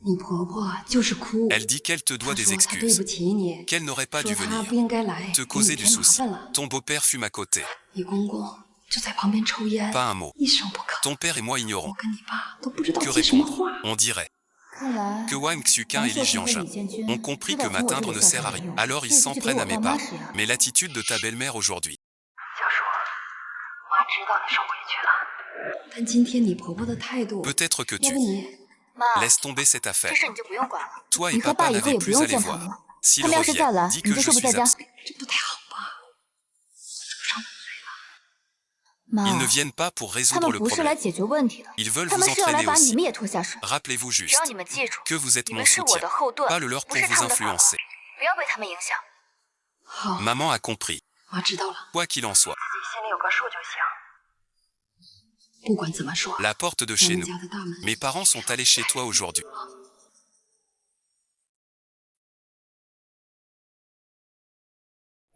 你婆婆就是哭。 Elle dit qu'elle te 她 doit des 说她对 excuses, 不起你， qu'elle n'aurait pas 说 dû 她 venir, 不应该来， te 给你 causer du 添麻 souci. 烦了。 Ton beau-père fume à côté. 你公公就在旁边抽烟， Pas un mot. 一声不吭。 Ton père et moi 我 ignorons. 跟你爸都不知道 Que 接什么 répondre? 话。 On dirait 看来 que Wang Xuquin et Li Jianjin ont compris que m'atteindre ne sert à rien. Alors ils s'en prennent à mes parents. Mais l'attitude de ta belle-mère aujourd'hui, 小叔，妈知道你受委屈了，但今天你婆婆的态度， peut-être que 要 tu 不你 妈， laisses tomber cette 这 affaire. 事你就不用管了。 Toi et 你和爸 papa 以后 n'avez 也不 plus 用 à les 见他们 voir. 了。 S'ils 他们要是再 reviennent, 来， dis 你 que 就 je 说不在 suis 家。 absent. 这不太好吧？ 妈， Ils ne viennent pas pour 他 résoudre 们 le 不是来 problème. 解决问题的， Ils veulent 他 vous 们是要来 entraîner 把你 aussi. 们也拖下水。 Rappelez-vous 只 juste 要你们记住， que vous êtes 你 mon 们是我 soutien, 的后盾， pas le leur 不 pour 是 vous 他们的法宝， influencer. 不要被他们影响。好， Maman a compris. 妈知道了， Quoi qu'il en soit, 自己心里有个数就行。不管怎么说， la porte de 咱 chez 们 nous. 家的大门 Mes parents sont allés chez toi aujourd'hui.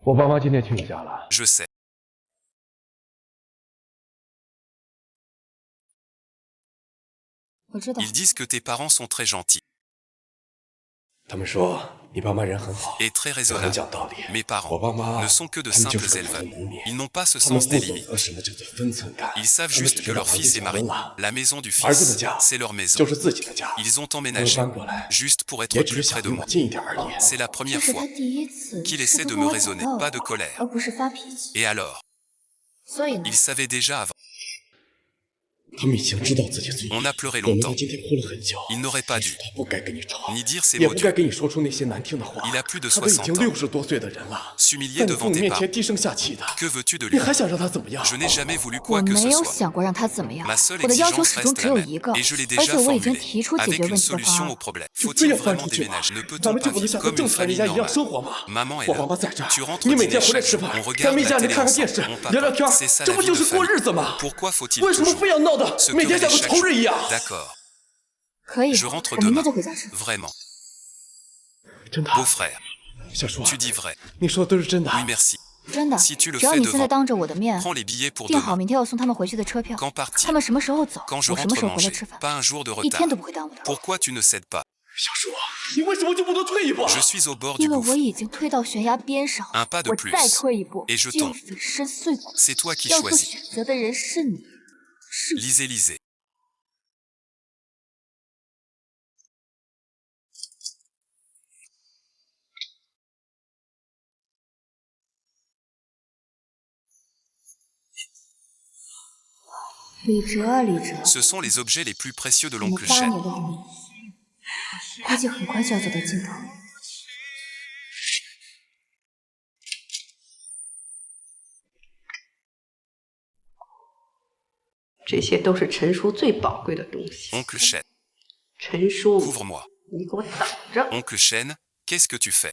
我爸妈今天去你家了。 Je sais. 我知道， Ils disent que tes parents sont très gentils 他们说你爸妈人很好， et très 很 raisonnables. 讲道理。 Mes 我 parents 爸妈 ne sont que de 他们就 simples 是个 éleveurs. 农民， Ils n'ont pas ce 他们 sens 不 des 懂 limites. 得什么叫做分寸感。 Ils savent 他们 juste 只 que 知道 leur 儿 fils 子 est 结婚 marié. 了， La maison du 儿子的 fils, 家 c'est leur maison. 就是自己的家。 Ils ont 他们 emménagé 搬过来， juste pour 也 être 只 plus 是 près 想 de 离我 moi. 近一点而已。 C'est la 这 première 是 fois 他第一次 qu'il 试 essaie 图 de 跟 me 我讲 raisonner, 道 pas 理， de colère. 而不是发脾气。 Et alors? 所以呢， Ils savaient déjà avant. 他们已经知道自己罪。 On a pleuré 我们 longtemps. 在今天哭了很久。 Il n'aurait pas dû 他不该跟你吵， ni dire ces 也 mots 不该 durs. 跟你说出那些难听的话。 Il a plus de 他都已 60经ans. 60多岁的人了， S'humilier 在你父 devant 母 tes 面 parents. 前低声下气的， Que veux-tu de 你 lui? 还想让他怎么样？ Je n'ai jamais voulu 我 quoi que 没 ce 有 soit. 想过让他怎么样 Ma seule，我的要求 exigence 始终 reste 只 la 有 même. 一个， Et je l'ai 而 déjà 且我已经 formulée. 提出解 Avec 决 une 问题的方 solution 案 au。problème. 就非 Faut-il 要换 vraiment 这句话 déménager? Ne 咱 peut-on 们 pas 就不能 vivre 像个 comme 正 une 常人 famille 家一样 normale? 生活吗？ Maman est 我爸 là. 妈在这儿 Tu，rentres 你每 dîner 天回来 chaque 吃 jour. 饭， On 看 regarde 没 la 家里 télé 看看电视 ensemble. On 聊聊 papote. 天， C'est ça 这 la 不 vie 就 de 是过 famille. 日子吗？ Pourquoi faut-il 为什么 toujours 非要闹得 se 每天 quereller 像个 chaque 仇人一 jour? 样？ D'accord. 可以， Je rentre 我明天 demain. 就回家吃。 Vraiment. 真的， Beau-frère, 小叔， tu dis vrai. 你说的都是真的。 Oui, merci. 真的， Si tu le 只要 fais 你现在 devant, 当着我的面 prends les billets pour 订好 demain. 明天要送他们回去的车票， Quand 他 partir? 们什么时候走， Quand je 我什么 rentre 时候回来 manger? 吃饭， Pas un jour de 一天 retard. 都不会耽误的。 Pourquoi tu ne cèdes pas? 小叔，你为什么就不能退一步？ Je suis au bord du 因为我 gouffre. 已经推到悬崖边上 Un pas de 我 plus. 再退一步 Et je 就 tombe. 粉身碎骨。 C'est toi qui 要做 choisis. 选择的人是你，是我。 Lisez, lisez. « 李哲啊，李哲， Ce sont les objets les plus précieux de 我们 l'oncle 8 Chen. 年的婚姻，估计很快就要走到尽头了。这些都是陈叔最宝贵的东西。 Oncle Chêne, 陈叔， couvre-moi. 你给我等着！ Oncle Chêne, qu'est-ce que tu fais?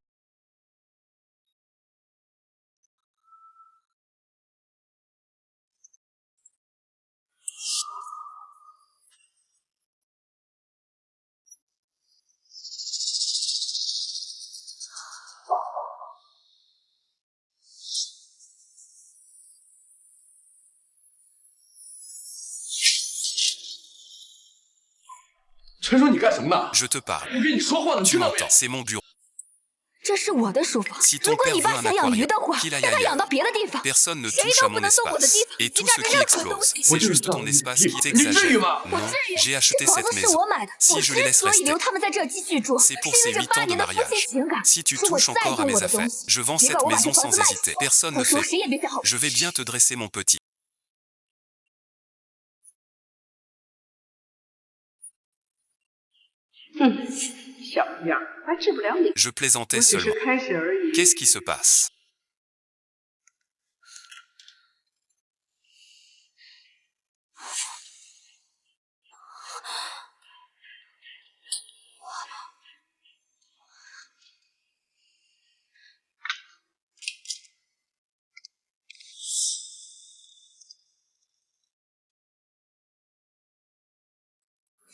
陈叔，你干什么呢？ Je te parle. 我跟你说话呢，你 Tu 听到没？ m'entends? C'est mon bureau. 这是我的书房。 Si ton 如果 père 你 veut 爸 un 想养鱼的话， aquarium, qu'il 让 aille 他养 ailleurs. 到别的地方。 Personne ne 谁 touche 都 à 不 mon 能动我的 espace. 地方。 Et 你 tout 占 ce 着 qui 任何东 explose, 西。 c'est juste ton 我 espace 知 qui 道你至于 t'exagère. 吗？ Non, j'ai acheté 房 cette 子是我 maison. 买的， Si 我 je 之 les laisse 所以 rester, 留他们在这儿继续住， c'est 是 pour 因为 ces 这 8 ans 8 de 年的夫 mariage. 妻情感。 Si tu 是我 touches 再 encore à 懂我 mes 的东 affaires, 西。 je vends 别 cette 管我把这 maison 房子 sans 卖 hésiter. 了， Personne 我 ne 说 fait. 谁也别想好。 Je vais bien te dresser mon petit. 小样，还治不了你。 Je plaisantais 我只 seulement. 是开始而已。 Qu'est-ce qui se passe?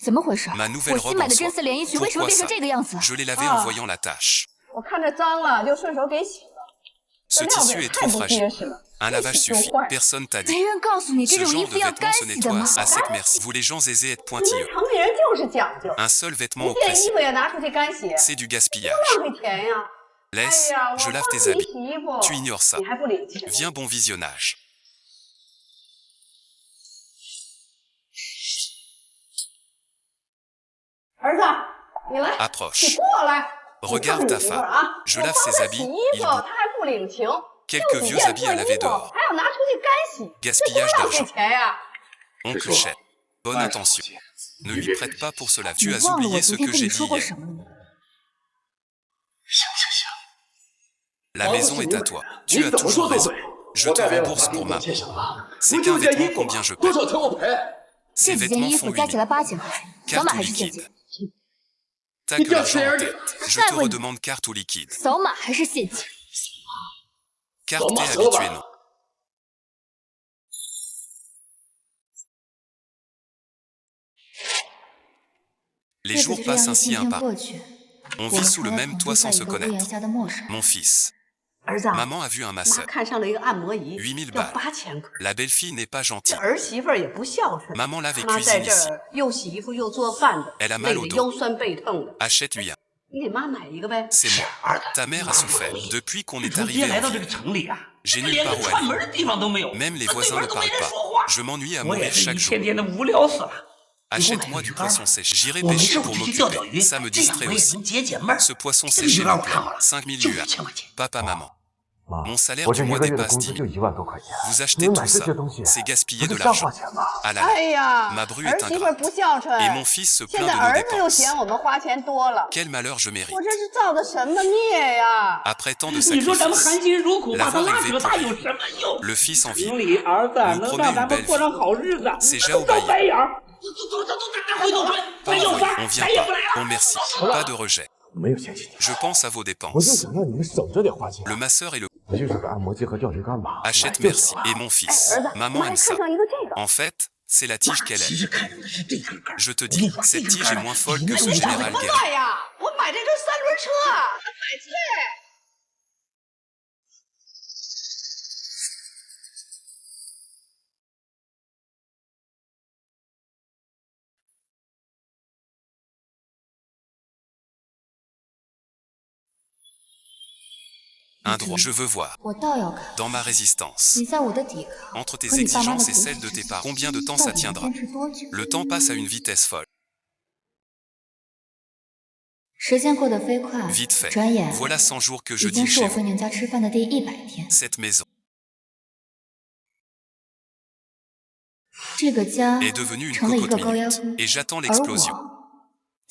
怎么回事？ Ma nouvelle 我新 robe 买 en 的真 soie. 丝连衣裙为什么 Pourquoi 变成 ça? 这个样子？ Je l'ai lavé en voyant la tache. 我看着脏了，就顺手给洗了。 Ce 这料子 tissu 也 est 太 trop 不 fragile. 结实了。 Un lavage 一洗就 suffit. 坏。 Personne t'a dit. 没人告诉你这 Ce 种衣 genre 服 de 要 vêtements 干 se 洗的吗 nettoie à sec merci. Vous les gens aisés être 你们 pointilleux. 城里人就是讲究， Un seul vêtement au 一件衣 pressing. 服也拿出去干洗， C'est du gaspillage. 浪费钱呀！哎 Laisse, 呀，我 je 帮 lave tes 你 habits. 洗衣服， Tu ignores ça. 你还不领情？ Viens bon visionnage. 儿子，你来， Approche. 你过来。 Regarde ta femme. 啊！ Je 我 lave 帮 ses 他 habits, 洗衣 il 服， bout. 他还不领情。 Quelques 就几 vieux 件 habits à 破 laver 衣服 dehors. 还要拿出去干洗，这 Gaspillage 多浪费 d'argent. 钱呀！ Oncle Chêne. Bonne attention. Ne lui prête pas pour cela. Tu 你 as 忘了我 oublié 昨 ce 天 que 跟 j'ai 你 dit 说过 hier. 什么了吗？ La maison est à toi. Tu as toujours raison. Je te rembourse pour ma. C'est qu'un vêtement, combien je paie. 多少钱我赔？ Ces 这几件 vêtements 衣 font 服加 8 起来8000块钱，扫 Carte 码 ou 还是现 liquide? 金？ T'as que l'argent en tête. Je te redemande carte ou liquide. 扫码还是现金？ Carte et habitué non. Les 日子 jours 就这样 passent 一 ainsi 天 un 天 par. 过去， On 我 vit 们 sous 成 le 了 même 同 toit 居在 sans 一 se 个屋檐 connaître. 下的陌生人。 Mon fils. 儿子， Maman a vu un 妈 masseur. 看上了一个按摩仪， 8000要balles. 8000块。 La belle-fille n'est pas 这 gentille. 儿媳妇儿也不孝顺， Maman lave et 妈在 cuisine 这 ici. 儿又洗衣服又做饭的， Elle a 累 mal au 得 dos. 腰酸背痛的。 Achète-lui un. 你给妈买一个呗。 C'est moi. Ta mère a souffert. Depuis qu'on est 从 arrivé 街来 en 到这 ville. 个城里啊， J'ai 这 nulle 连 part 个 où 串 aller. 门的地方都没有， Même les 和对 voisins 门 ne 都没 parlent 人 pas. 说话。 Je m'ennuie à 我也 mourir 是一 chaque jour. 天天的无聊死了。 Achète-moi du poisson séché. J'irai 我没 pêcher 事我 pour 就去钓钓 m'occuper. 鱼， Ça me 这样 distrait 我也 aussi. 能解解闷儿。 Ce poisson 这个 séché 鱼 me 竿我 plaît. 看好了， 5000 就 yuan. 1000块钱。 Papa, maman. 妈， Mon salaire 我 du 这一 mois 个月的 dépasse 工资 10 就 000. 1万多块钱， Vous achetez 能 tout 买这 ça. 些东西， C'est 不 gaspiller 是 de 瞎 l'argent. 花钱吗？ Ah là 哎 là. 呀， Ma bru 儿 est 媳妇儿 ingrate. 不孝顺， Et mon fils se 现 plaint 在 de nos 儿子又 dépenses. 嫌我们花钱多了， Quel malheur je mérite. 我这是造的什么孽呀？ Après tant de 你说咱们 sacrifices, 含辛茹苦把他 l'avoir 拉 élevé 扯 pour 大有 rien. 什么用？ Le fils en 城 ville. 里儿子 nous 能 promet 让 une 咱 belle 们过上 vie. 好日子， C'est 都 Zhao 遭 Bai. 白眼儿。走，回头转， Pas 咱右 envoyé. 边， On vient 咱也 pas. 不来了。 On merci. Pas de rejet. 我没有嫌弃你， Je pense à vos 我就 dépenses. 想让你们省着点花钱。 Le masseur et le 不就是个按摩机和钓鱼竿吗？ achète 买就 merci. 行了 Et mon fils. 儿子， Maman 妈还 aime 看 ça. 上一个这个， En fait, c'est la tige qu'elle 其 aime. 实看上的是这根杆儿。 Je te dis, cette tige est moins folle que son 你想 général 什么 guerrier. 怪呀？我买这根三轮车，买去。Un droit. Je veux voir. 我倒要看 Dans ma résistance. 你在我的抵抗 Entre tes 和你爸妈的 exigences et 独 celles de 立 tes 之 parents, 间 combien de temps 到 ça 底能 tiendra? 坚持多久？ Le temps passe à une vitesse folle. 时间过得飞快， Vite fait. 转眼 Voilà 100 jours que je 已经 dîne 是 chez 我回 vous. 娘家吃饭的第100天。 Cette maison 这个家 est devenue une 成了一个 cocotte 高压 minute. 锅， Et j'attends 而 l'explosion. 我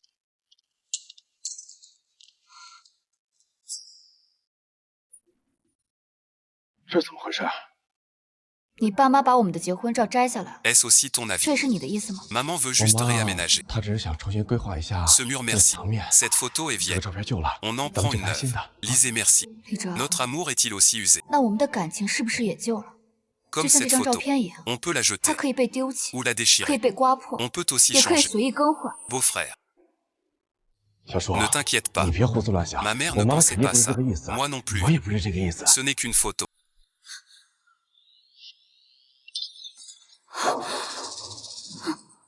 这怎么回事？你爸妈把我们的结婚照摘下来， Est-ce aussi ton 这 avis? 也是你的意思吗？ Maman veut juste réaménager. 她只是想重新规划一下 Ce mur, 这个 merci. 墙面。 Cette photo est 这个 vieille. 照片旧了， On en 咱们 prend 就 une 拍新 neuve. 的。 Lisez merci. 李哲， Notre amour est-il aussi usé? 那我们的感情是不是也旧了？ Comme 就像这 cette 张照 photo. 片一样， On peut la 它 jeter 可以被丢弃， ou la 可以 déchirer. 被刮破， On peut aussi 也可以 changer. 随意更换。 Beau-frère, 小叔， ne t'inquiète pas. 你别胡思乱想。 Ma mère 我 ne 妈妈 pensait 肯定 pas 不是这 ça. 个意思， Moi non plus. 我也不是这个意思。 Ce n'est qu'une photo.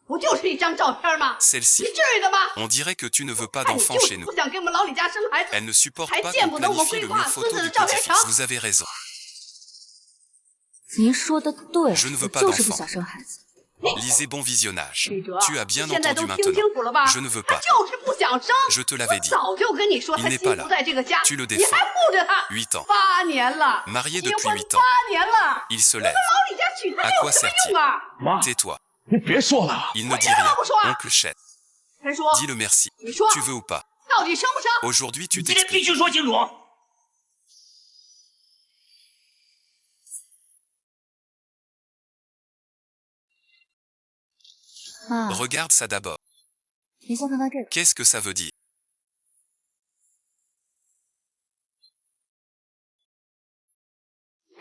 不就是一张照片吗？ Celle-ci. 你至于的吗？ On dirait que tu ne veux pas 看你 d'enfant 就 chez 是 nous. 不想给我们老李家生孩子， Elle ne supporte 还 pas 见 qu'on 不得我们 planifie 规 le 划 mur 孙 photo 子的 du 照片 petit-fils. 墙。 Vous avez raison. 您说的对， Je ne veux 我 pas 就是不 d'enfant. 想生孩子。 Lisez bon visionnage. 李哲， Tu as bien 现在 entendu 都听 maintenant. 清楚了吧？ Je ne veux 他 pas. 就是不想生。 Je te l'avais 我 dit. 早就跟你说， Il 他 n'est 幸 pas 福 là. 在这个家， Tu le 你 défends. 还护着他。 8 ans. 8年了， Marié 已经 depuis 婚8 ans. 8年了， Il se 你们 lève. 老李家娶她 À 有 quoi 什么 sert-il? 用啊？妈， Tais-toi. 你别说了。 Il ne dit Regarde, rien. François. Oncle Chet. 陈叔， Dis-le merci. 你说 Tu veux ou pas? 到底生不生？ Aujourd'hui, tu 今天必 t'expliques. 须说清楚。妈， Regarde ça d'abord. 您先看看这个， Qu'est-ce que ça veut dire?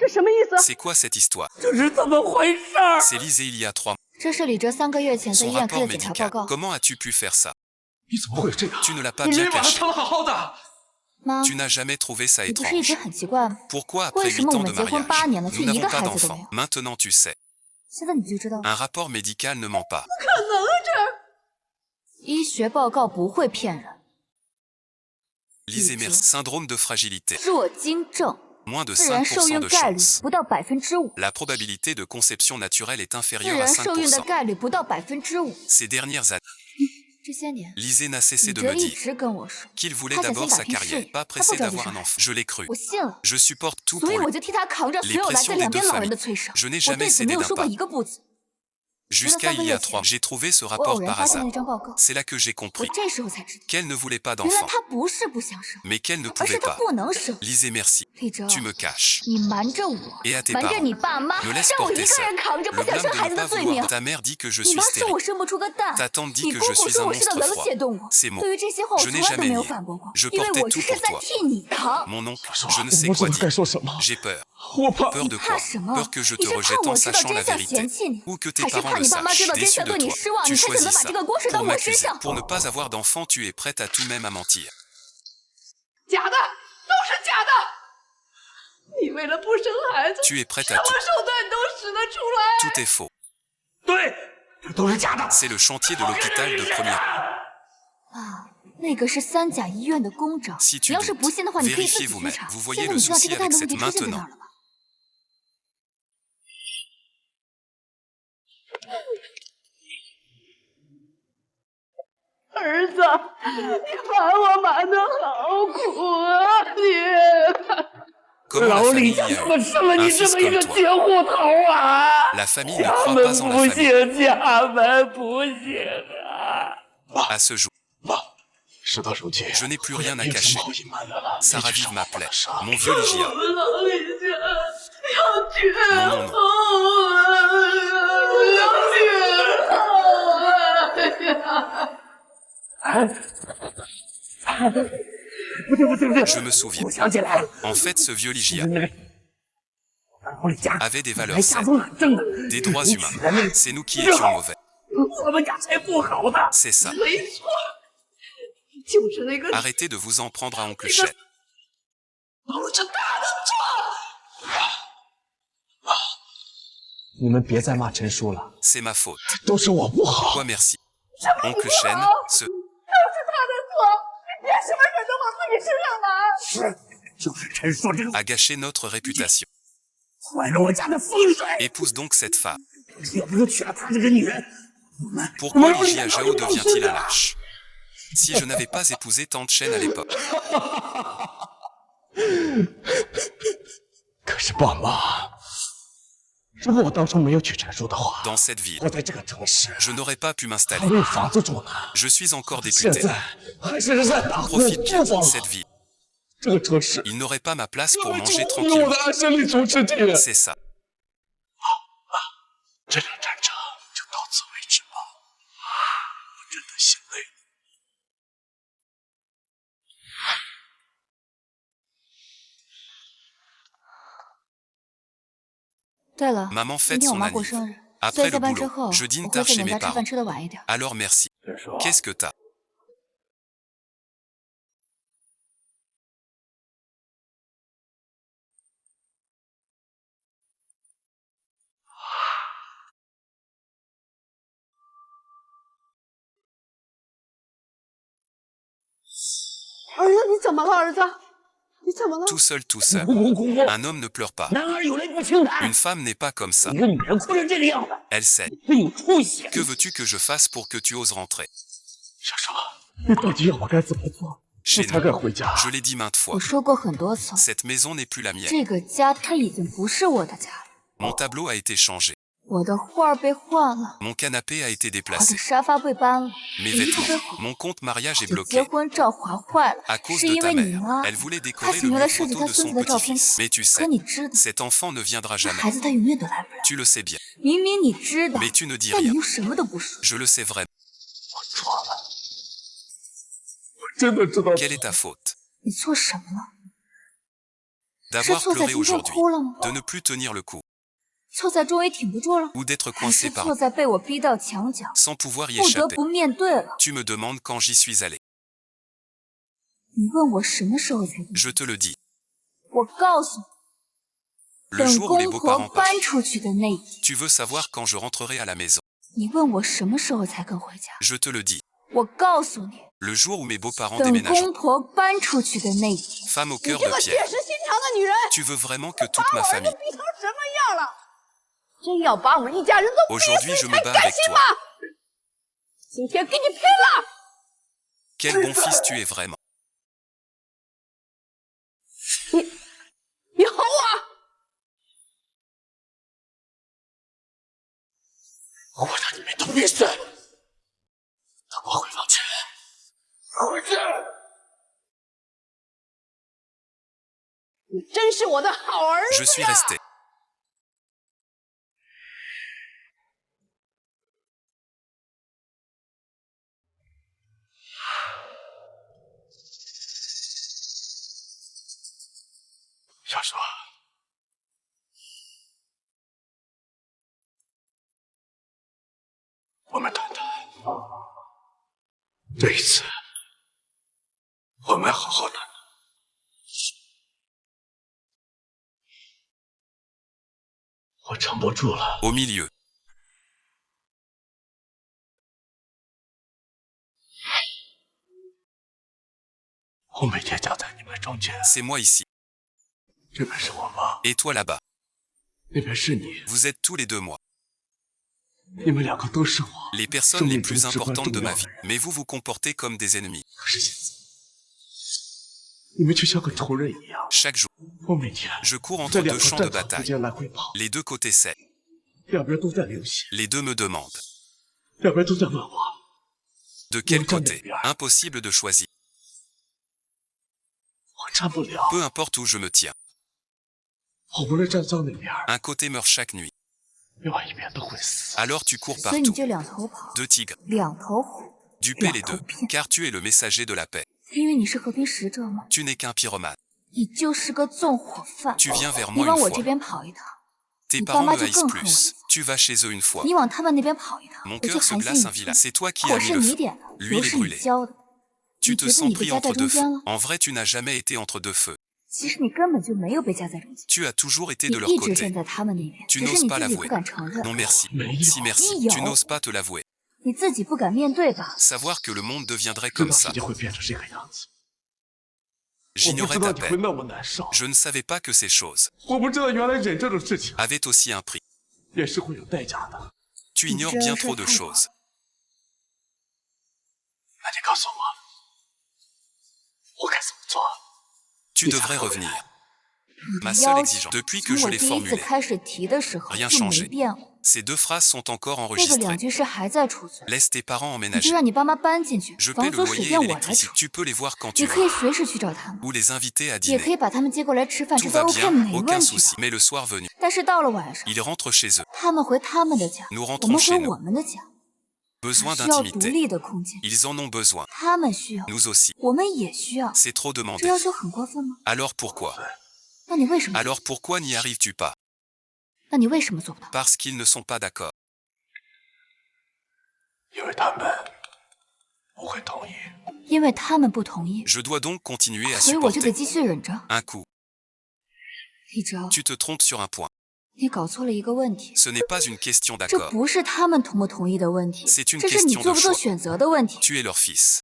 这什么意思？ C'est quoi cette histoire? 这是怎么回事？ C'est lisé il y a 3 mois. 这是李哲3个月前在 Son 医院开 rapport 的检查报 médical. 告。 Comment as-tu pu faire ça? 你怎么会有这个？ Tu ne l'as pas 你 bien 明明把他 caché. 藏得好好的。妈， Tu n'as jamais trouvé ça 你不是一直 étrange. 很奇怪吗？ Pourquoi après 为什 8 么我 ans 们 de 结婚 mariage, 8年了，却 nous 一 n'avons 个 pas 孩子都没 d'enfant? 有？ Maintenant tu sais. 现在你就知道了， Un rapport médical ne ment pas. 医学报告不会骗人。 Lisez merci. Syndrome de fragilité. 弱精症， Moins de 自然受 5% 孕 de 概率 chance. 不到5%， La probabilité de conception naturelle est 自 inférieure à 然受孕的 5%. 概率不到5%。 Ces dernières années, 这些年， Lisée n'a cessé 李 de 哲 me 一 dire 直跟我说， qu'il voulait 他想 d'abord 先 sa 打拼事 carrière, 业， pas 他不 pressé 着急 d'avoir 生 un 孩 enfant. 子。 Je l'ai cru. 我信了， Je supporte tout 所 pour 以 lui. 我就替他扛着 Les 所有来自 pressions des 两 deux 边老人 familles. 的催生。 Je n'ai 我 jamais 对此 cédé 没有 d'un 说过 pas. 一个不字。 Jusqu'à il y a 3 mois, j'ai trouvé ce 我偶 rapport 然 par 发现了 hasard. 那张报告， C'est là que j'ai 我 compris 这时候才知道， qu'elle ne voulait pas 原来 d'enfant, 他不是不想生， mais qu'elle ne 而是 pouvait 他 pas. 不能生。 Lisez merci. 李哲， Tu me caches. 你瞒着我， Et à tes 瞒着 parents. 你爸妈， Me laisse 让我一 porter 个 ça. 人扛着 Le 不想 blâme 生 de 孩 ne 子的 pas 罪名 vouloir. Ta mère dit que je 你 suis 妈说 stérile. 我生不出个蛋， Ta tante dit 你 que 姑 je 姑 suis 说 un 我是个 monstre 冷 froid. 血动物。 C'est mon. 对于这些话，我 Je 从 n'ai 来都 jamais 没有 nié. 反驳过， Je 因为 portais 我 tout 是 pour 在 toi. 替你扛。 Mon oncle, 说 je ne 我 sais 不知 quoi 道该 dire. 说什么。 J'ai peur. 我怕。 Peur de 你怕 quoi? 什么？ Peur que je 你 te 是 rejette 怕我 en 知道 sachant 真 la 相 vérité. 嫌弃你， Ou que tes 还是 parents 怕 le 你爸妈知 sachent, 道真 déçus 相 de 对你 toi. 失望， Tu 你才选择 choisis 把这 ça. 个锅甩到 Pour 我身 m'accuser. 上？ Pour ne pas avoir d'enfant, tu es prête à tout même à mentir. 假的，都是假的。你为了不生孩子， Tu es prête 什 à 么 tout. 手段都使得出来。 Tout est faux. 对，这都是假的。 C'est le chantier de l'hôpital de premier. 啊，那个是三甲医院的公章。 Si 你 tu 要是 doutes, 不信的话，你可以自己 vérifiez 去 vous-même. 查。 Vous 现 voyez 在 le 你知道这 souci 个蛋 avec 的问题 cette 出现在哪 maintenant. 儿了吧？ 儿子，你把我瞒得好苦啊！你 Comment 老 la 李 famille 家 y 怎 a 么 eu 生了 un 你这 fils 么一个 comme toi? 截胡头啊？ La famille ne 家 croit 门 pas en 不 la famille. 幸，家门不幸啊！ À ce jour, 爸，事到如今， je n'ai plus 我也 rien 没 à 有什 cacher. 么好隐瞒的了。 Ça 一直 ravive 是 ma 我 plaie. 的伤。 Mon vieux Ligia. 老李家要绝 Non, non, 后了，要绝后了！ 不对不对不对， Je me souviens. 我想起来了， En fait, ce vieux Ligia 那个老李家 avait des 本 valeurs 来家 saines, 风很正的， des droits 你 humains. 娶的那个 C'est nous qui étions mauvais. 我们家才不好的。 C'est ça. 没错，就是那个 Arrêtez de vous en prendre à oncle Chet. 抱着大的抓。你们别再骂陈叔了， C'est ma faute. 都是我不好。 Quoi merci. Oncle Shen, ce... 都是他的错，你别什么事都往自己身上揽。是，就是陈叔这个 a gâché notre réputation. 坏了我家的风水。 Épouse donc cette femme. 要不是娶了她这个女人，我们 Pourquoi Ligia Jao devient-il un lâche? Si je n'avais pas épousé tante Chen à l'époque. 可是爸妈，如果我当初没有娶陈叔的话， Dans cette ville, 我在这个城市 je n'aurais pas pu 还 m'installer. 没有房子住呢。 Je suis encore 现 député. 在还是在打工 Profite bien 住 de 房 cette ville. 这个城市 Il n'aurait pas ma place pour 就 manger 我 tranquillement. 的安身立足之地。 C'est ça. 这场战争就到此为止吧，我真的心累了。对了， Maman 今 fête 天我 son 妈过生 anniv. 日，所 Après 以下 le 班之 boulot, 后 je 我 dîne 会 tard 回 chez 你们 mes 家吃 parents. 饭吃的晚一点。 Alors merci. Qu'est-ce que t'as? 儿子，你怎么了？儿子，你怎么了？ Tout seul, tout seul. Un homme ne pleure pas. 男儿有泪不轻弹。 Une femme n'est pas comme ça. 一个女人哭成这个样子， Elle sait. 真有出息。 Que veux-tu que je fasse pour que tu oses rentrer? 小叔，你到底要我该怎么做， Chez 我才 nous. 敢回家？ Je l'ai dit maintes 我 fois. 说过很多次了， Cette maison n'est plus la mienne. 这个家它已经不是我的家了。 Mon tableau a été changé. 我的画儿被换了， Mon canapé a été 我的 déplacé. 沙发被搬了， Mes 衣服 vêtements. 被毁， Mon compte mariage est 我的结 bloqué. 婚照划坏了， À cause 是 de 因 ta 为你 mère. 妈， Elle voulait 她 décorer 想 le 用来 mur 设计 photo 她 de 孙 son 子的照片 petit-fils. 集。 Mais tu 可 sais, 你知道， cet enfant ne viendra 这 jamais. 孩子他永远都来不了。 Tu le sais bien. 明明你知道， Mais tu ne dis 但你 rien. 又什么都不说。 Je le sais vraiment. 我错了，我真的知道。 Quelle est ta faute? 你错什么了？是 D'avoir 错在 pleuré 今天 aujourd'hui. 哭了吗？ De ne plus tenir le coup. 错在终于挺不住了， Ou d'être 还是 coincé par 错在被我逼到墙角， sans pouvoir y 不得 échapper. 不面对了？ Tu me demandes quand j'y suis allé. 你问我什么时候才能？ Je te le dis. 我告诉你， Le 等 jour où les 公婆 beaux-parents 搬 partent. 出去的那一天。 Tu veux savoir quand je rentrerai à la maison. 你问我什么时候才肯回家？ Je te le dis. 我告诉你， Le jour où mes beaux-parents 等 déménageront. 公婆搬出去的那一天。 Femme au 你 cœur 这 de 个血 pierre. 石心肠的女人， Tu veux vraiment que 把 toute 我 ma 儿子 famille. 逼成什么样了？真要把我们一家人都逼 Aujourd'hui, 死 je 你 me 才 bats 甘 avec 心 toi. 吗？今天跟你拼了！ Quel bon fils tu es vraiment. 你吼我！我让你们都闭嘴！等我回房间，回去！你真是我的好儿 Je 子 suis 呀！ resté. 小叔，我们谈谈。这一次，我们好好谈谈。 我撑不住了。 Au milieu. 我每天夹在你们中间。 C'est moi ici. 这边是我妈， Et toi là-bas. 那边是你， Vous êtes tous les deux moi. 你们两个都是我 Les personnes 生 les 命中 plus 至关 importantes 重 de 要 ma 的 vie. 人。 Mais vous vous comportez comme des ennemis. 可是现在，你们就像个仇人一样。 Chaque jour, 我每天 je cours 在 entre 两 deux 个 champs de 战场之 bataille. 间来回跑， Les deux côtés sait. 两边都在流血， Les deux me demandent. 两边都在问我， De quel Mon temps côté? de bière. Impossible de choisir. 我站不了。 Peu importe où je me tiens. 我无论站到哪边， Un côté meurt chaque nuit. 另外一边都会死。 Alors tu cours 所以你 partout. 就两头跑， Deux tigres. 两头虎， Du paix les两头 deux. 骗。 Car tu es le messager de la paix. 因为你是和平使者吗？ Tu n'es qu'un pyromane. 你就是个纵火犯。 Tu viens vers 你 moi 往 une 我这 fois. 边跑一趟， Tes Ni parents pas me mal, haïssent je plus. Tu vas chez eux une fois. 你往他们那边跑一趟， Mon 我就 cœur se 寒 glace 心 un 一 village. 天。 C'est toi qui 火 as mis 是 le 你 feu. 点的， L'huile 油 est 是你 brûlée. 浇的。你 Tu 觉 te 得 sens 你被 pris 夹在 entre 中 deux 间 feux. 了？ En vrai, tu n'as jamais été entre deux feux. 其实你根本就没有被夹在中间， Tu as toujours été 你 de leur 一直站 côté. 在他们那边， Tu 只是 n'oses 你 pas 自己不 l'avouer. 敢承认， Non merci. Mais Si non. merci. Mais Tu non. n'oses pas te l'avouer. 你自己不敢面对吧？ Savoir que le monde deviendrait 知 comme 道世 ça. 界会变成这个样子，我不 J'ignorais 知道 ta 你会 peine. 那么难受， Je ne savais pas que ces choses 我不知道原来忍这种事情 avaient aussi un prix. 也是会有代价的。 Tu Ni ignores je bien sais trop de pas. choses. 那你告诉我，我该怎么做？ Tu devrais revenir. Ma seule exigence, depuis que je l'ai formulée, rien changé. 变。 Ces 2 phrases sont encore 那个 enregistrées. 2句是还在储存。 Laisse tes parents 你 emménager. 就让你爸妈搬进去， Je 房 paie le 租水 loyer et 电我来 l'électricité. 出。 Tu peux les voir quand tu 你可以 veux. 随时去找他们， Ou les inviter à 也可 dîner. 以把他们接过来吃饭， Tout 这都 va OK， bien, 没 aucun 问题 souci. 的。 Mais le soir venu, 但是到了晚上， ils rentrent chez eux. 他们回他们的家， Nous 我 rentrons 们 chez 回 nous. 我们的家。 Besoin 需要独 d'intimité. 立的空间， Ils en ont besoin. 他们需要， Nous aussi. 我们也需要。 C'est trop 这 demandé. 要求很过分吗？ Alors pourquoi? 那你为什么？ Alors pourquoi n'y arrives-tu pas? 那你为什么做不到？ Parce qu'ils ne sont pas d'accord. 因为他们不会同意。因为他们不同意， Je dois donc continuer à 所以我就得 supporter. 继续忍着。 Un coup, 李哲， tu te trompes sur un point. 你搞错了一个问题， Ce n'est pas une question 这 d'accord. 不是他们同不同意的问题， C'est une 这是你 question 做 de 不做 choix. 选择的问题。 Tu es leur fils.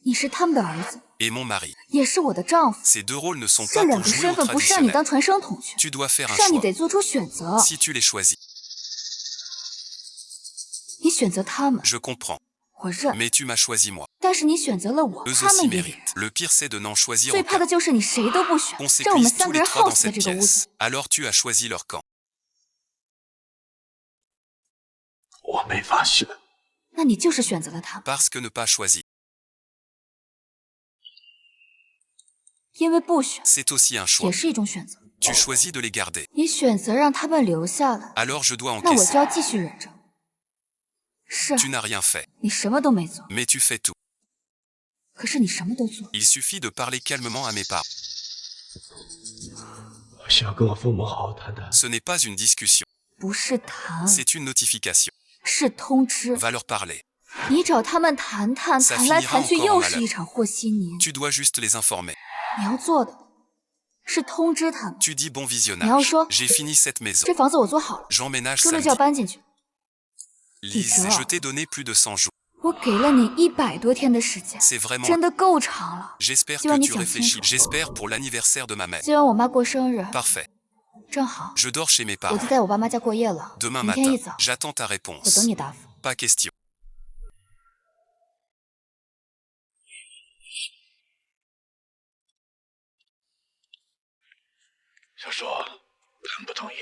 你是他们的儿子， Et mon mari. 也是我的丈夫， Ces 2 rôles ne sont 这 pas 两 pour 个 jouer 身 au 份不是让你 traditionnel. 当传声筒去， Tu dois faire un 是让你 choix. 得做出选择。 Si tu les choisis, 你选择他们， je comprends. 我认， Mais tu m'as choisi moi. 但是你选择了我， Eux 他 aussi 们也忍。 méritent. Le pire c'est de n'en choisir 最怕 aucun. 的就是你谁都不选， Qu'on 让我们 s'épuise 三 tous 个 les 人 3 耗 dans 死在 cette 这个屋子。 pièce. Alors tu as choisi leur camp. 我没法选，那你就是选择了他们， Parce que ne pas choisir, 因为不选 c'est aussi un 也 choix. 是一种选择。 Tu choisis de les garder. 你选择让他们留下来， Alors je dois 那我就 encaisser. 要继续忍着。是 Tu n'as rien fait. 你什么都没做， Mais tu fais tout. 可是你什么都做。 Il suffit de parler calmement à mes parents. 我需要跟我父母好好谈谈。 Ce n'est pas une discussion. 不是谈， C'est une notification. 是通知。 Va leur parler. 你找他们谈谈， Ça 谈来 finira 谈去 encore 又 en 是一场和稀泥。 Tu dois juste les informer. 你要做的是通知他们， Tu dis bon 你要 visionnage. 说 J'ai fini cette maison. 这房子我做好了， J'emménage 周六 samedi. 就要搬进去。 Lise, Peter. je t'ai donné plus de 100 jours. 我给了你100多天的时间， C'est vraiment. 真的够长了。 J'espère 希望 que 你 tu 想清 réfléchis. 楚。 J'espère pour l'anniversaire de ma mère. 今晚我妈过生日， Parfait. 正好 Je dors chez mes 我 parents. 就在我爸妈家过夜了。 Demain 明天 matin, 一早， j'attends ta 我 réponse. 等你答复。 Pas question. 小叔，他们不同意。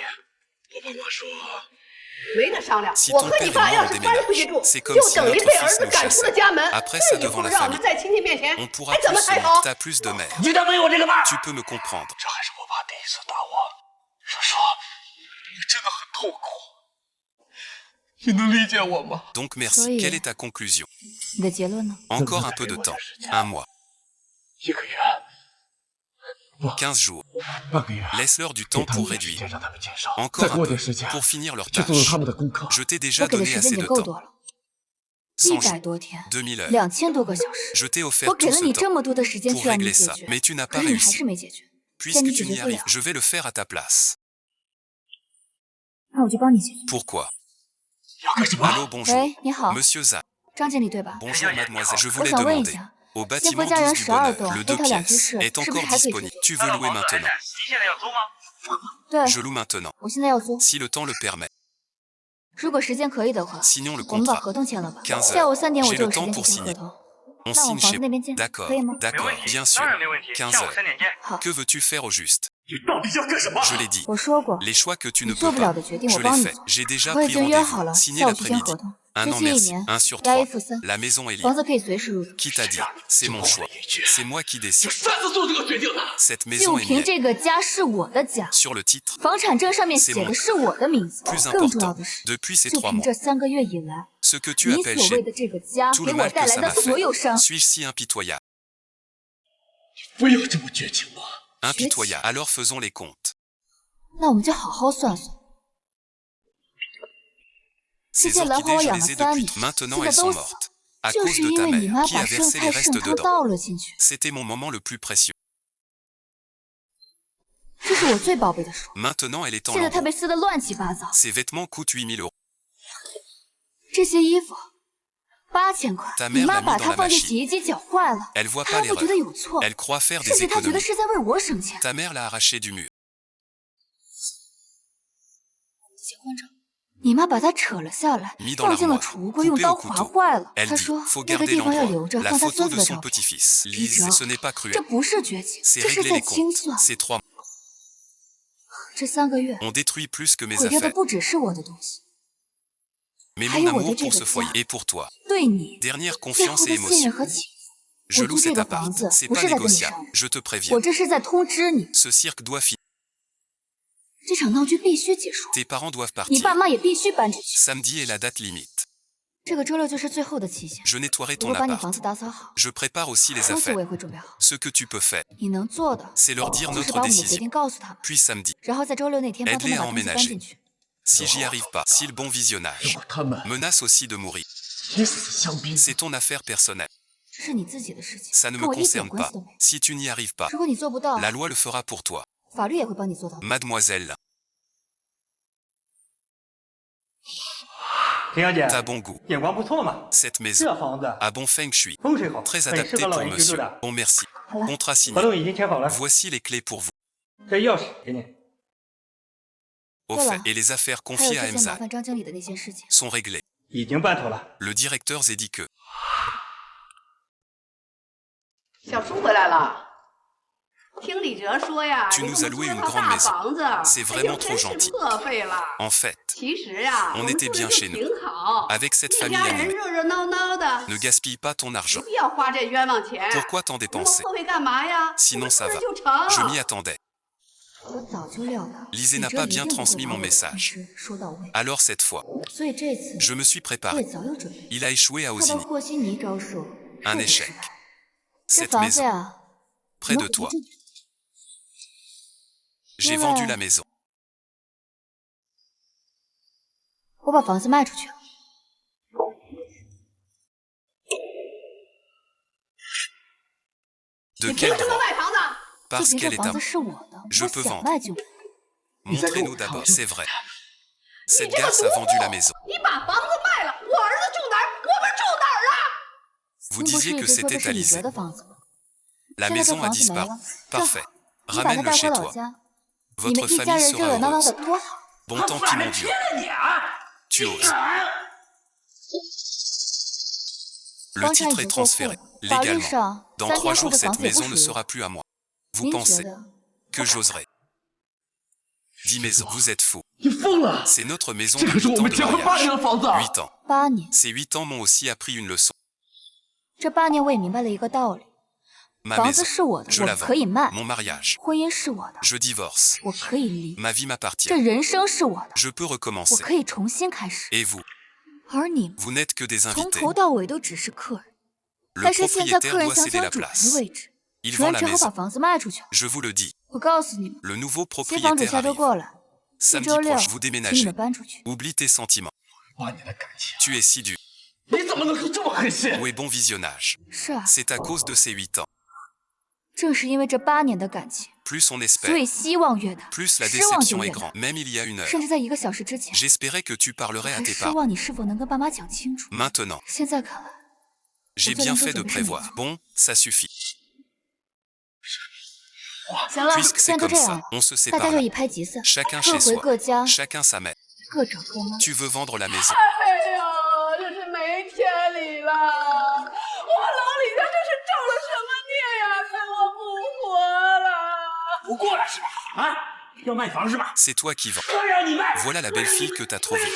我爸妈说，没得商量。 Si 我 ton 和 père 你 et 爸 moi 要 on 是搬出去 déménage, 住， c'est comme 就 si 等于 notre 被儿 fils 子 nous 赶出了 chassait. 家门。 Après 这 ça 以 devant 后 la 让我们 famille. 在亲戚面前 On pourra 还怎么 plus 开 se 口？ T'as plus de mère. 你怎么有这个爸？ Tu peux me comprendre. 这还是我爸第一次打我。小叔，你真的很痛苦，你能理解我吗？ Donc merci. Oui. Quelle est ta conclusion? 你的结论呢？ Encore un peu de temps. Un mois. 1个月， 15 jours. 半个月。 Laisse-leur du temps 给他 pour 们点时 réduire. 间让他们减少， Encore 再 un 给我 peu. 点时间 Pour finir leur 去做做他 tâche. 们的功课。 Je t'ai 我 déjà 给的 donné 时间 assez 已经 de 够 temps. 多了100 ，100 jours. 多天， 2000 heures. 2000多个小时。 Je t'ai 我 offert 给 tout 了 ce 你这 temps 么多的时间 pour 去让你 régler 解 ça. 决， Mais tu n'as 可 pas 是你还 réussi. 是没解决。 Puisque 你 tu 解决 n'y 不了 arrives, je vais le faire à ta place. 那我就帮你解决。 Pourquoi? 要干什么？ Allô, bonjour. 喂，你好， Monsieur Za. 张经理对吧？ Bonjour, mademoiselle. Je 我 voulais 想问一 demander. 下， Au 幸 bâtiment 福家园 12 du 12 Bonheur, 栋 le 那 2 套2 pièces 居室 est 是不是 encore 还可以 disponible. 出租？ Tu veux louer maintenant? 你现在要租吗？对， Je loue maintenant. 我现在要租。 Si le temps le permet. 如果时间可以的话， Sinon le 我们把 contrat. 合同签了吧。 15 下午3点我 J'ai 就 le 有时 temps 间 pour 去签合 signer. 同。 On 那我 signe 房 chez 子那边见， D'accord, 可以吗？ d'accord, 没问题， bien sûr. 当然没问题。 15 下午 heures. 3点见。好， Que veux-tu faire au juste? 你到底要干什么？ Je l'ai dit. 我说过， Les choix que tu 你 ne 做 peux 不了 pas, 的决定 je 我 l'ai 帮你 fait. 做。 J'ai déjà 我已 pris 经约好 rendez-vous. 了， Signé 下午去签合 l'après-midi. 同。 Un 日 an 期1 merci. 年， 1 sur 押 3. 1付3， La maison est 房 libre. 子可以随时入住。 Qui t'a dit? C'est mon choix. C'est moi qui 你 décide. 擅自做这个决定的。 Cette 就 maison est 凭 mienne. 这个家是我的家， Sur le titre, 房产证上面写的是我的名字。 plus 更重要 important, 的是， depuis ces 就 3凭 mois, 这3个月以来， ce que tu 你 appelles 所 chez 谓的这个家 tout 给 le 我 mal 带 que 来 ça 的 m'a 所有 fait. 伤。 Suis-je si impitoyable? 不要这么绝情嘛！ Impitoyable. Alors faisons les comptes. 那我们就好好算算，这 Ces 些兰花 orchidées, 我 je 养了 les ai 3 depuis. 年， Maintenant, 现在 elles sont 都死 mortes. 了， À 就 cause 是 de 因 ta 为你 mère, 妈 qui 把 a 剩 versé 菜 les 剩 restes 汤 dedans. 倒了进去。 C'était mon moment le plus précieux. 这是我最宝贝的书， Maintenant, elle est en 现在它 lambeaux. 被撕得乱七八糟。 Ces vêtements coûtent 8000 euros. 这些衣服8000块 Ta，你 mère 妈 l'a mis 把 dans 它 la 放进 machine. 洗衣机搅坏了， Elle voit 她 pas 还会觉得 l'erreur. 有错， Elle croit faire 甚 des 至她觉得 économies. 是在为我省钱。 Ta mère l'a arraché du mur. 结婚证，你妈把它扯了下来 Mis，dans 放进了 l'armoire. 储物柜，用 Coupé 刀 au 划 couteau. 坏了。 Elle 她 dit, 说 faut 那个 garder 地方要 l'endroit. 留着， La 放她 photo 孙子 de 的 son 照片。 petit-fils. 皮 Lise, 哲， ce n'est pas 这 cruel. 不是绝情， C'est 这是 régler 在 les 清 comptes. 算。 Ces 3这3个月 On détruit plus que mes 毁掉的 affaires, 不只是我的东西， mais 还 mon 有我对 amour 这 pour 个 ce foyer 家 et pour toi. 对你 Dernière 最后 confiance 的 et 信任 émotion. 和情谊。 Je 我 loue 租这 cet 个房 appart, 子 c'est 不 pas 是在跟你 négociable, 商量， je te préviens. 我这是在通知你， Ce cirque doit finir. 这场闹剧必须结束， Tes parents doivent 你 partir. 爸妈也必须搬出去。 Samedi est la date limite. 这个周六就是最后的期限， Je nettoierai 我 ton 会把你 appart. 房子打扫好， Je prépare aussi les 东西我 affaires. 也会准备好。 Ce que tu peux faire, 你能做的 c'est leur dire 就是 notre 把我们的决 décision. 定告诉他们， Puis samedi, 然后在周六那天帮他 aide-les 们 à 把东西搬 emménager. 进去。 Si j'y arrive pas, si le bon 如 visionnage 果他们 menace aussi de mourir, 以死相逼， c'est ton affaire personnelle. 是你自己的事情， Ça ne 跟 me 我一点 concerne 关 pas. 系都没有。 Si tu n'y arrives pas, 如果你做不到， la loi le fera pour toi. 法律也会帮你做到的。 Mademoiselle, 田小姐， t'as bon goût. 眼光不错嘛。 Cette 这 maison 房子 a bon feng shui. 风水好， Très 很适 adapté 合老 pour 人居住 monsieur. 的。 Bon merci. 好了， Contrat 合 signé. 同已经签好了， Voici les clés pour vous. 这钥匙给你。 Au Voilà. fait, et les affaires 还有 confiées à 之前麻 Emza 烦张经理的那些事情， sont réglées. 已经办妥了。 Le directeur s'est dit que 小叔回来了。听李哲说呀， Tu 你 nous 给 as 我租 loué 了 une 套 grande 大 maison. 房子， C'est 哎 vraiment 呦， trop 真是 gentil. 破费了。 En fait, 其实呀， on 我们 était 住 bien 的就 chez nous. 挺好， avec cette 一 famille 家人 animée, 热热闹闹的， ne gaspille pas ton 没 argent. 必要花这冤枉钱。 Pourquoi t'en 那么 dépenser? 破费干嘛呀？ Sinon ça 我们 va. 住着就成。 Je m'y attendais. 我早就料到。 Lisée n'a 李哲 pas 一定 bien 不会 transmis 把 mon 我的 message. 通知说到位， Alors cette fois, 所以这次 je me suis 我也 préparé. 早有准备。 Il a échoué à 他的 Osigny. 和稀泥招数 Un 彻底失 échec. 败。这 Cette 房子 maison, 呀， près 我 de 给 toi. 进去。 J'ai Ouais. vendu la maison. 我把房子卖出去了。 De 你凭 quel 什么 droit? 卖房子？就 Parce 凭 qu'elle 这 est à 房子 moi. 是我的， Je 我 peux 想 vendre. 卖就卖。 Montrez-nous d'abord, c'est vrai. Cette garce a vendu la maison. 你把房子卖了，我儿子住哪儿？我们住哪儿啊？ Vous 您不是 disiez 一 que 直说的 c'était 是 à 李哲 Lysée. 的房子吗？ La 现在这 maison a 房子没 disparu. 了， Parfait. 你把它 Ramène-le 带 chez 回老 toi. 家，你 Votre 们一家 famille 人热 sera 热闹闹的 heureuse. 多好。 Bon temps, Pimon-Dieu. 你啊！ Tu oses. Le 房产已 titre 经 est 过户 transféré, 了，法律 légalement. 上 Dans 3 3天后 jours, 这房 cette 子也不 maison 属 ne 于 sera 我。 plus à moi. Vous 您觉 pensez 得 que j'oserais? 10 maisons, vous êtes fous. 你疯了！ C'est notre maison 这 de 可是 8 ans 我们 de 结婚8 mariage. 年的房子。 8 ans. 8年， Ces 8 ans m'ont aussi appris une leçon. 这8年我也明白了一个道理： Ma 房 maison, 子是我的， je 我 la 可以 vends. 卖； Mon mariage, 婚姻是我的， je divorce. 我可以离； Ma vie m'appartient. 这人生是我的， Je peux 我 recommencer. 可以重新开始。 Et vous, 而你们 vous n'êtes que des 从 invités. 头到尾都只是客人。 Le 但是现在 propriétaire 客人 doit 想 céder 抢 la 主人的 place. 位置， Il 主 vend 人 la 只好把 maison. 房子卖出去了。 Je vous le dis, 我告诉你们， le nouveau 新房主 propriétaire 下周 arrive. 过来，这 Samedi 周六 prochain, vous 请你 déménagez. 们搬出去。 Oublie tes sentiments. 8年的感情， Tu es si dur. 你怎么能够这么狠心？ Où est bon visionnage? 是啊， C'est à cause de ces 8 ans. 正是因为这8年的感情， Plus on 所 espère, 以希望越大， plus la 失望就 déception 越 est 大。 grande. Même il y a 1 heure, 甚至在1个小时之前， j'espérais que tu 我 parlerais à 还 tes 奢 parents. 望你是否能跟爸妈讲清楚。 Maintenant, 现在看来， j'ai Vous bien allez fait de vous prévoir. obtenir. Bon, ça suffit. 行了， Puisque 现 c'est 在都 comme 这样 ça, 了， on se 大家 sépare 就 là. 一拍即散， Chacun 各 chez 回 soi, 各家， chacun sa mère. 各找各妈。 Tu veux vendre la maison. 哎呀，这是没天理了！我老李家这是造了什么孽呀？害我不活了！不过了是吧？啊，要卖房是吧？ C'est toi qui vends. 我让你卖， Voilà la belle fille que t'as trouvée.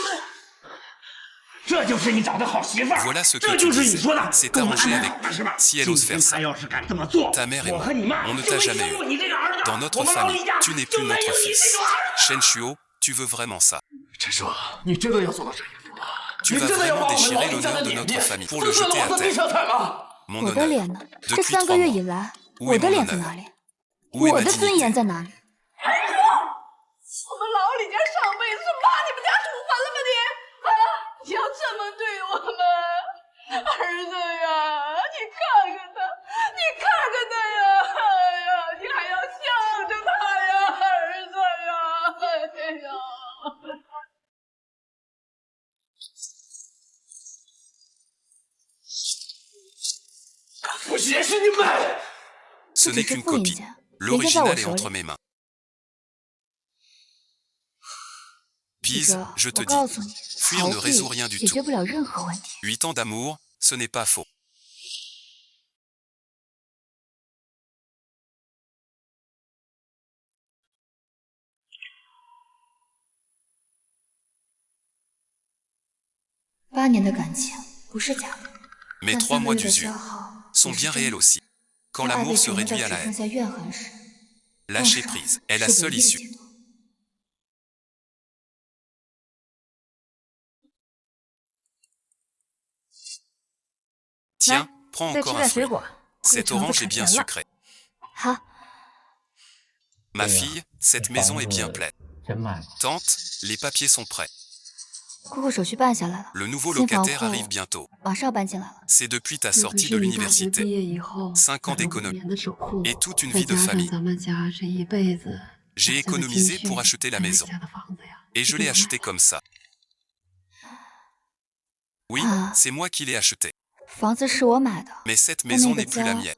这就是你找的好媳妇儿。 Voilà ce que 这 tu 就是你 disais. 说的， C'est 跟我 arrangé 安 avec 排好的是吧？ Si elle 今 ose 天 faire 他 ça. 要是敢这么做， Ta mère et 我 moi, 和你妈 on ne 就 t'a 没 jamais 生过 eu. 你这个儿子。 Dans notre 我们老李 famille, 家 tu n'es 就 plus 没 notre 有你 fils. 这个儿子。 Shen Shuo, tu veux vraiment ça. 陈叔，你真的要做到这一步吗？ Tu 你 vas 真的要 vraiment 把我们老 déchirer 李家的 l'honneur de 脸 notre 面 famille 放 pour le 在 jeter 我 à 的地 terre. 上踩吗？ Mon 我的 honneur. 脸呢？这 Depuis 3个 3 月 mois. 以来， Où 我 est 的 mon 脸在 honneur? 哪里？ Où est 我 ma 的尊严 dignité? 在哪里？我们老李家上辈子是骂你们家祖坟了吗你？啊，你要这么对我们，儿子呀，你看看他，你看看他呀，哎呀，你还要向着他呀，儿子呀，哎呀。 不是，也是你们。 Ce 这 n'est 只是 qu'une 复印 copie. 件，原件在我 L'original est 手 entre 里。 mes mains. 李 Pise, 哲， je te 我告诉 dis, 你， fuir 逃 ne résout 避 rien du 解决 tout. 不了任何问题。 8 ans d'amour, ce n'est pas faux. 8年的感情不是假的， Mais 3 mois d'usure sont bien réels aussi. Quand l'amour se réduit à la haine, lâcher prise est la seule issue. Tiens, prends encore un fruit. Cette orange est bien sucrée. Ma fille, cette maison est bien pleine. Tante, les papiers sont prêts. Le nouveau locataire arrive bientôt. C'est depuis ta sortie de l'université. 5 ans d'économie et toute une vie de famille. J'ai économisé pour acheter la maison. Et je l'ai achetée comme ça. Oui, c'est moi qui l'ai achetée. Mais cette maison n'est plus la mienne.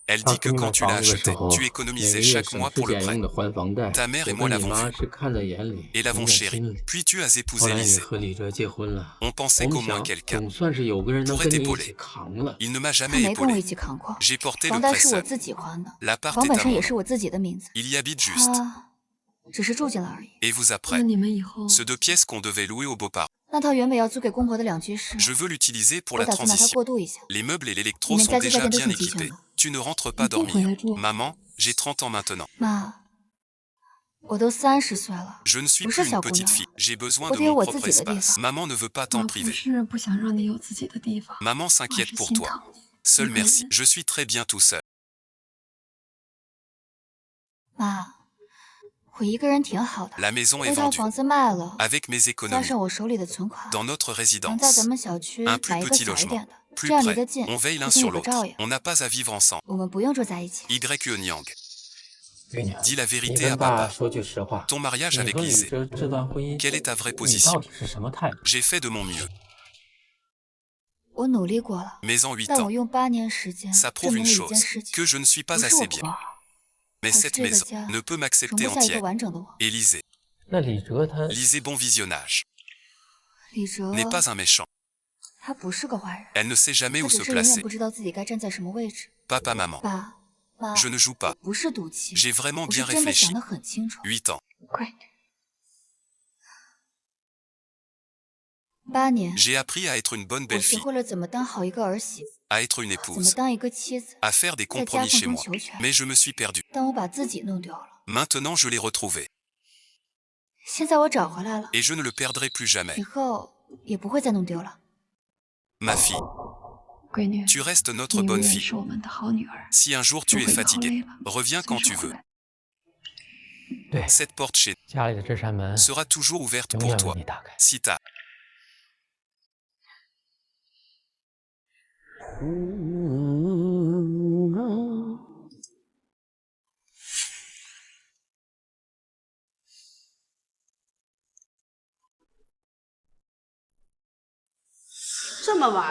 Elle dit que quand tu l'as achetée, tu économisais chaque mois pour le prêt. Ta mère et moi l'avons vu et l'avons chérie. Puis tu as épousé Lisée. On pensait qu'au moins quelqu'un pourrait t'épauler. Il ne m'a jamais épaulé. J'ai porté le prêt seul. L'appart est à mon nom. Il y habite juste. Et vous après, ce 2 pièces qu'on devait louer aux beaux-parents. Je veux l'utiliser pour la transition. Les meubles et l'électro sont déjà bien équipés. Tu ne rentres pas dormir. Maman, j'ai 30 ans maintenant. Je ne suis plus une petite fille. J'ai besoin de mon propre espace. Maman ne veut pas t'en priver. Maman s'inquiète pour toi. Seul merci. Je suis très bien tout seul. La maison est vendue. Avec mes économies. Dans notre résidence. Un plus petit logement. Plus près. On veille l'un sur l'autre. On n'a pas à vivre ensemble. Y Enyang. Dis la vérité à papa. Ton mariage avec Lisée. Quelle est ta vraie position? J'ai fait de mon mieux. Mais en 8 ans, ça prouve une chose, que je ne suis pas assez bien. Mais cette maison ne peut m'accepter entière. Et Lisée. Lisée bon visionnage. N'est pas un méchant. Elle ne sait jamais où se placer. Papa, maman. Je ne joue pas. J'ai vraiment bien réfléchi. 8 ans. J'ai appris à être une bonne belle-fille, à être une épouse, à faire des compromis chez moi. Mais je me suis perdu. Maintenant, je l'ai retrouvé. Et je ne le perdrai plus jamais. Ma fille, tu restes notre bonne fille. Si un jour tu es fatiguée, reviens quand tu veux. Cette porte chez nous sera toujours ouverte pour toi. Si t'as...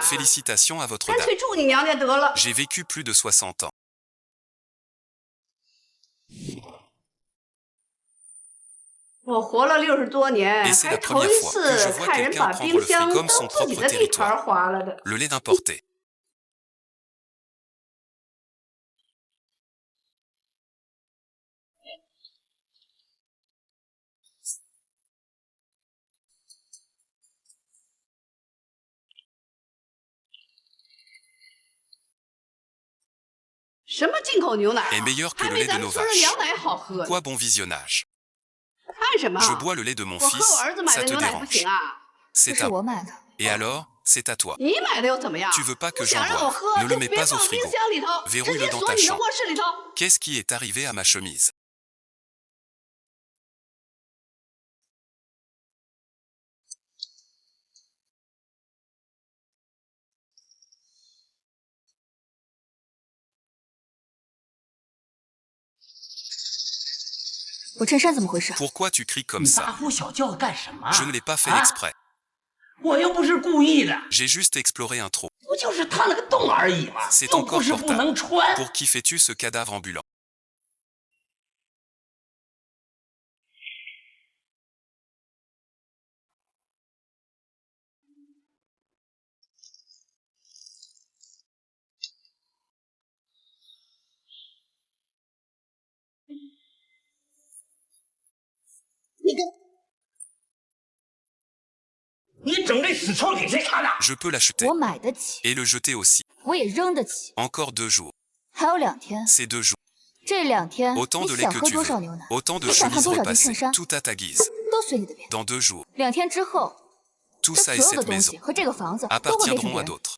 Félicitations à votre dame. J'ai vécu plus de 60 ans. Et c'est la première fois que je vois quelqu'un prendre le frigo comme son propre territoire. Le lait d'importé. Est meilleur que le lait de nos vaches. Quoi bon visionnage. Je bois le lait de mon fils, ça te dérange. C'est à moi. Et alors, c'est à toi. Tu veux pas que j'en boive. Ne le mets pas au frigo. Verrouille-le dans ta chambre. Qu'est-ce qui est arrivé à ma chemise? Pourquoi tu cries comme ça? Je ne l'ai pas fait exprès. J'ai juste exploré un trou. C'est encore portable. Pour qui fais-tu ce cadavre ambulant? Je peux l'acheter 我买得起， et le jeter aussi. 我也扔得起。 Encore 2 jours. 还有2天， Ces 2 jours. 这2天 Autant 你 de lait 想 que 喝 tu 多少 veux. 牛奶， Autant de 你想穿 chemises 多少件衬 repassées. 衫， Tout à ta guise. 都随你的便。 Dans 2 jours. 2天之后， Tout 这 ça et 所有的 cette 东 maison 西和这个房子都会变成 appartiendront 别 à 人。 d'autres.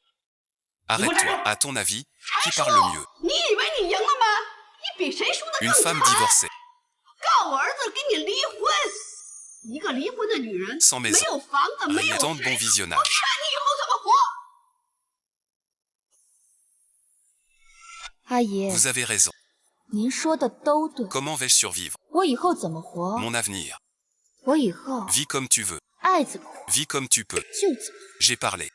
Arrête-toi. À ton avis, qui parle le mieux? 你以为你赢了吗？你比谁输的 Une 更 femme 惨。 divorcée, 告我儿子跟你离婚，一个离婚的女人 sans 没 maison. 有房子，没有 Tant de 谁， bon 我看 visionnage. 你以后怎么活。阿姨， Vous avez raison. 您说的都对。 Comment vais-je survivre? 我以后怎么活？ Mon avenir. 我以后 Vis comme tu veux. 爱怎么活 Vis comme tu peux. 就怎么。 J'ai parlé.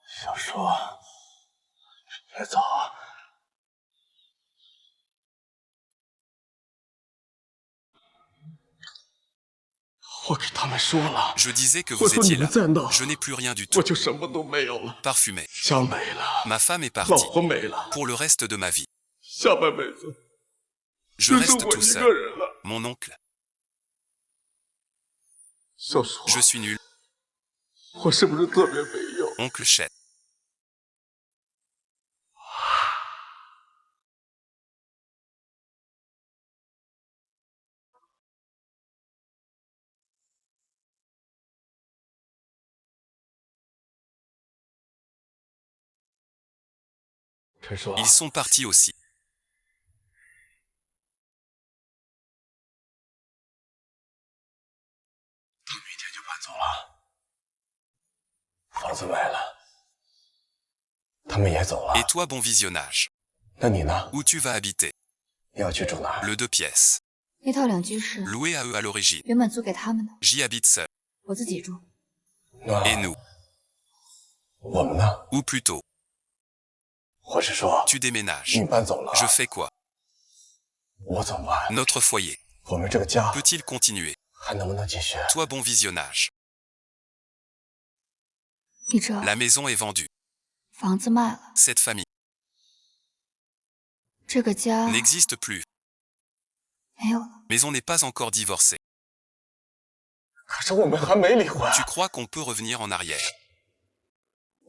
小叔，别走啊！我给他们说了， Je disais que 我 vous 说你 étiez 们 là. 在那， Je n'ai plus rien du 我 tout. 就什么都没有了， Parfumé. 家没了， Ma femme est 老 partie. 婆没了， Pour le reste de ma vie. 下半辈子 Je 就是 reste 我 tout 一个 seul. 人了。 Mon oncle. 小叔， Je suis nul. 我是不是特别没用？ Oncle Chet. 陈叔， Ils sont partis aussi. 他明天就搬走了，房子卖了，他们也走了。 Et toi, bon visionnage. 那你呢？ Où tu vas habiter? 你要去住哪儿？ Le 2 pièces. 那套2居室 Loué à eux à l'origine. 原本租给他们的， J'y habite seul. 我自己住。 那 Et nous? 我们呢？ Ou plutôt, 或是说 tu 你 déménages. 搬走了， Je fais quoi? 我怎么办？ Notre foyer. 我们这个家 Peut-il continuer? 还能不能继续？ Toi, bon visionnage. 你知道， La maison est vendue. 房子卖了， Cette famille 这个家 n'existe plus. 没有了。 Mais on n'est pas encore divorcé. 可是我们还没离婚。 Tu crois qu'on peut revenir en arrière?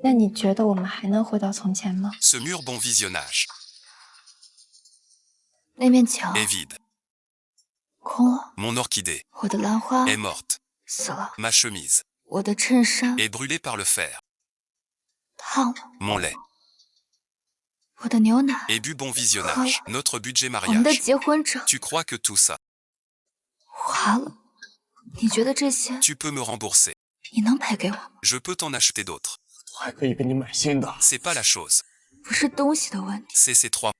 那你觉得我们还能回到从前吗？ Ce mur bon visionnage 那面墙 est vide. 空了， Mon orchidée 我的兰花 est morte. 死了， Ma chemise 我的衬衫 est brûlée par le fer. 烫了， Mon lait 我的牛奶 est bu bon visionnage. Notre budget 我们的 mariage. 结婚证 Tu crois que tout ça, 花了。你觉得这些 tu peux me rembourser? 你能赔给我吗？ Je peux t'en acheter d'autres. 我还可以给你买新的。 C'est pas la chose. 不是东西的问题， C'est ces 3.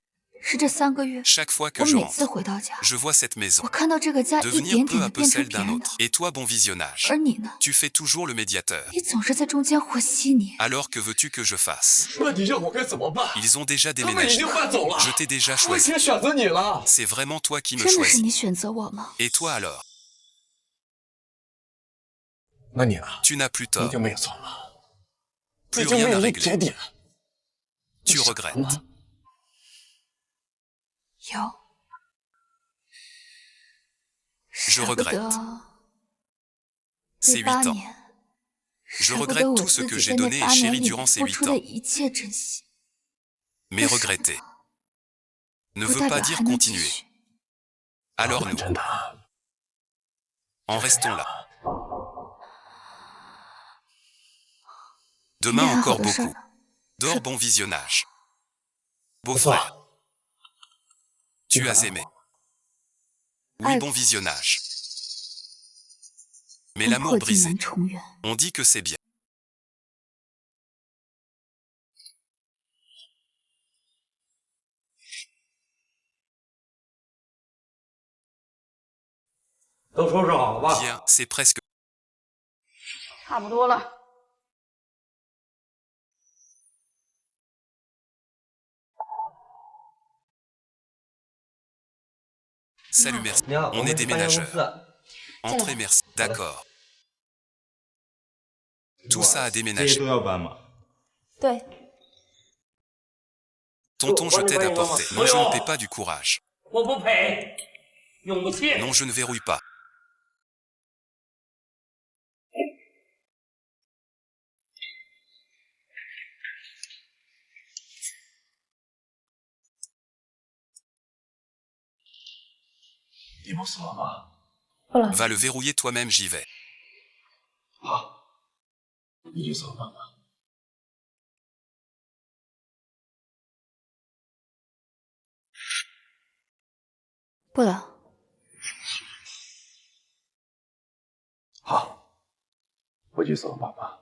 是这3个月， Chaque fois que 我 je 每次 rentre, 回到家， je vois cette maison 我看到这个家一 devenir 点 peu 点 à 的 peu 变成 celle 别 d'un 人的， autre. Et toi, bon visionnage, 而你呢？ tu fais toujours le médiateur. 你总是在中间和稀泥。 Alors que veux-tu que je fasse? 那你让我该怎么办？ Ils ont déjà 他们已 déménagé. 经搬走了， Je t'ai déjà 我已 choisi. 经选择你了。 C'est vraiment toi qui me 真的是 choisis. 你选择我吗？ Et toi alors? 那你呢？ Tu n'as plus 你 tort. 就没有错了， Plus 已经 rien 没 à 有一 régler. 节点。 Tu 什么 regrettes. 呢？有。 Je 舍不得 regrette. Ces 这 8 8 ans. 年， Je 舍不得 regrette 我 tout ce 自 que 己 j'ai 在那 donné et 8 chéri 年里 durant ces 付 8 出的 ans. 一切珍惜。 Mais 舍不得 regretter ne 不 veut 代 pas 表 dire 还能继 continuer. 续。 Alors 我们 nous, 真的 en restons là. Demain 明天还好 encore 的事儿 beaucoup. 呢。 Dors bon visionnage. Beau 不错 frère, tu as aimé. Oui, Ai- bon visionnage. Mais 但 l'amour 破镜 brisé, 难重圆。 on dit que c'est bien. 都收拾好了吧？ Bien, c'est presque. 差不多了。 Salut, merci. 你好， On est 是搬家公 déménageurs. 司的。Entrez, merci. D'accord. Tout ça a déménagé. Tonton, je t'aide à porter. Non, je ne paie pas du courage. Non, je ne verrouille pas. Va le verrouiller toi-même, j'y vais.不了。好，我去送爸爸。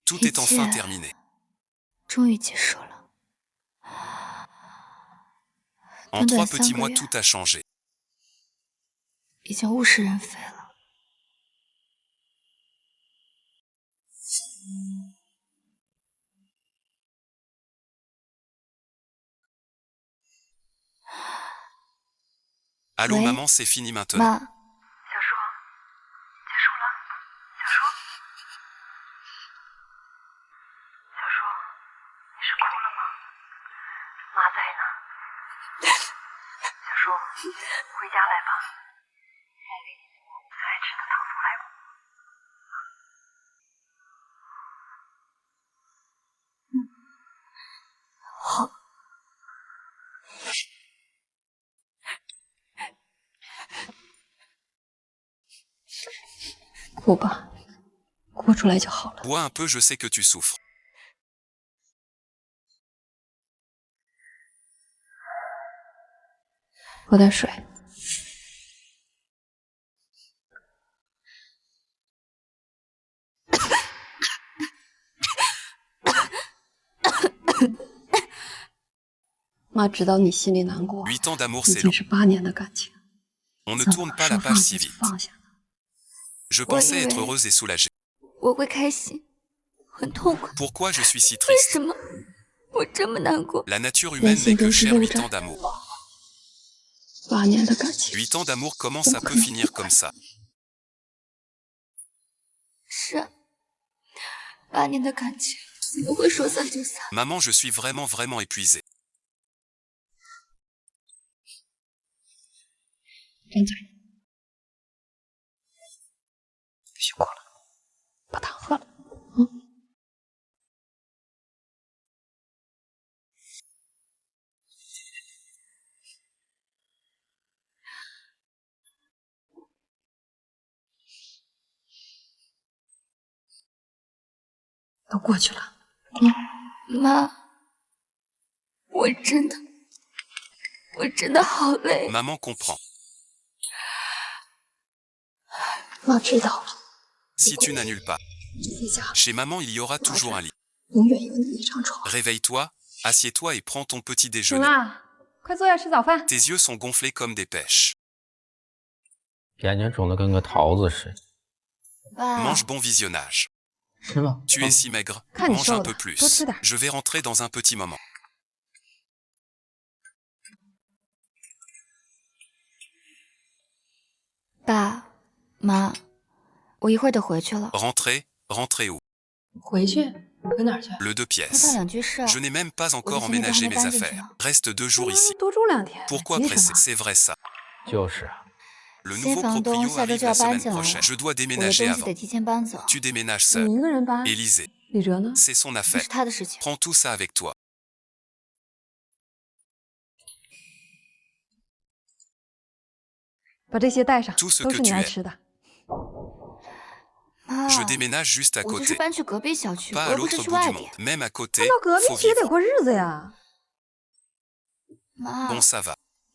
Tout est enfin terminé. 终于结束了。En 3 petits mois, tout a changé. 已经物是人非了。Allô, maman, c'est fini maintenant. 妈。 回家来吧，最爱吃的糖醋排骨。好。哭吧，哭出来就好了。 Bois un peu, je sais que tu souffres. 喝点水。妈知道你心里难过， 8 ans d'amour, 已 c'est 经 long. 是8年的感情， On ne 怎 tourne 么 pas 说 la 放 page 下 si 就 vite. 放下呢？ Je pensais être heureuse et soulagée. 我会开心，很痛快。 Pourquoi je suis si 为 triste? 什么我这么难过？ La nature humaine n'est que chère 8 ans d'amour. 8年的感情， 8 ans d'amour, comment ça peut finir comme ça? 是啊，8年的感情怎么会说散就散？ Maman, je suis vraiment épuisée. 张嘴，不许哭了，把汤喝了。都过去了。妈，我真的好累。 Maman comprend. 妈知道了。 Si tu n'annules pas, 回家 chez maman il y aura toujours un lit. 永远有你一张床。 Réveille-toi, assieds-toi et prends ton petit 醒 déjeuner. 啦，快坐下吃早饭。 Tes yeux sont gonflés comme des pêches. 眼睛肿得跟个桃子似的。 Mange bon visionnage. 是吗？ Tu es si maigre. 看你 Mange 瘦 un 的， peu plus. 多吃点。 Je vais rentrer dans un petit moment. 爸妈，我一会儿得回去了。 Rentrez où? 回去？回哪儿去？ Le 2 回 pièces. 两句是。 Je n'ai même pas encore 我的行李都还 emménagé 没 mes 搬进去 affaires. 呢。 Reste 2 jours ici. 多住2天。 Pourquoi 急什 presser? 么？ C'est vrai ça. 就是啊。 Le 新 nouveau 房东 proprio 下周 arrive 就要 la 搬 semaine 进来 prochaine. 了， Je dois 我的 déménager 东西 avant. 得提前搬走。 Tu déménages 你 seul. 一个人搬？ Élisée, 李哲呢？ c'est son 那 affaire. 是他的事情。 Prends tout ça avec toi. 把这些带上， Tout ce 都 que 是你 tu 爱 es. 吃的。妈， Je déménage juste à 我就是 côté. 搬去隔壁小区， Pas 我 à 又不是 l'autre 去 bout 外 du 地。 monde. Même à côté, 搬到隔壁 faut 其实得 vivre. 过日子呀。妈， Bon, ça va.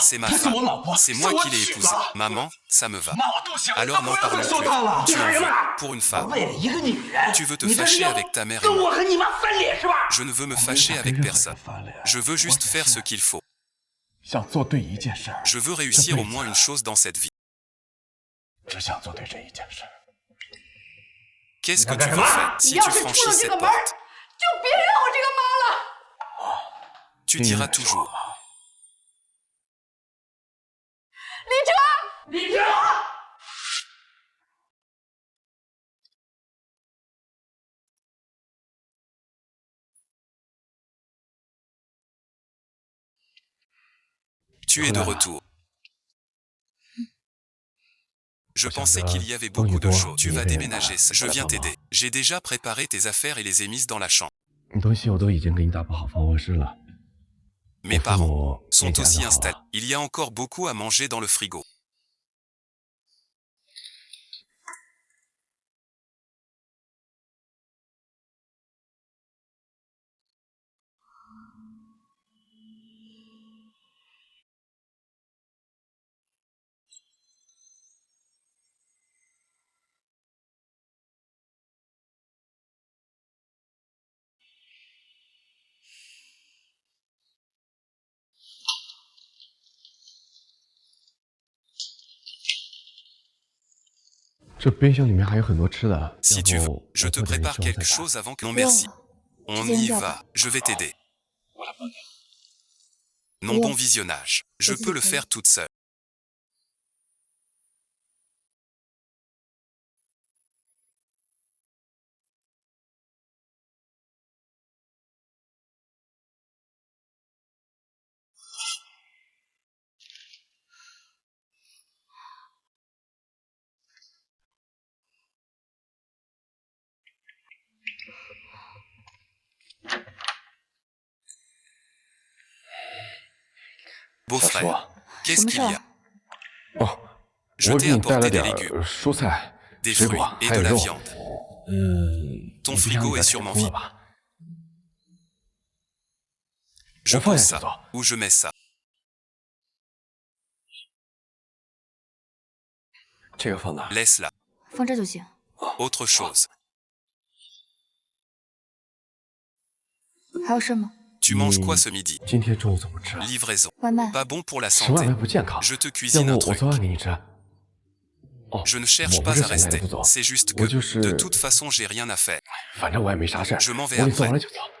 C'est ma femme. C'est moi qui l'ai épousée. Maman, ça me va. Alors n'en parlons plus. Tu en veux pour une femme. Tu veux te fâcher avec ta mère et moi. Je ne veux me fâcher avec personne. Je veux juste faire ce qu'il faut. Je veux réussir au moins une chose dans cette vie. Qu'est-ce que tu veux faire si tu franchis cette porte? Tu diras toujours. 李哲！ Tu es de retour. Je pensais qu'il y avait beaucoup de choses. Tu vas déménager, je viens t'aider. J'ai déjà préparé tes affaires et les ai mises dans la chambre. Mes parents sont aussi installés. Il y a encore beaucoup à manger dans le frigo. Si tu veux, je te prépare quelque chose avant que... Non merci. On y va, je vais t'aider. Non, bon visionnage. Je peux le faire toute seule. Beau-frère, qu'est-ce qu'il y a? Je t'ai apporté des légumes, des fruits et de la viande. Ton frigo est sûrement vide. Je pose ça, ou je mets ça. Laisse-la. Autre chose. Tu manges quoi ce midi? Livraison. Pas bon pour la santé. Je te cuisine un truc. Je ne cherche pas à rester. C'est juste que, de toute façon, j'ai rien à faire. Je m'en vais après.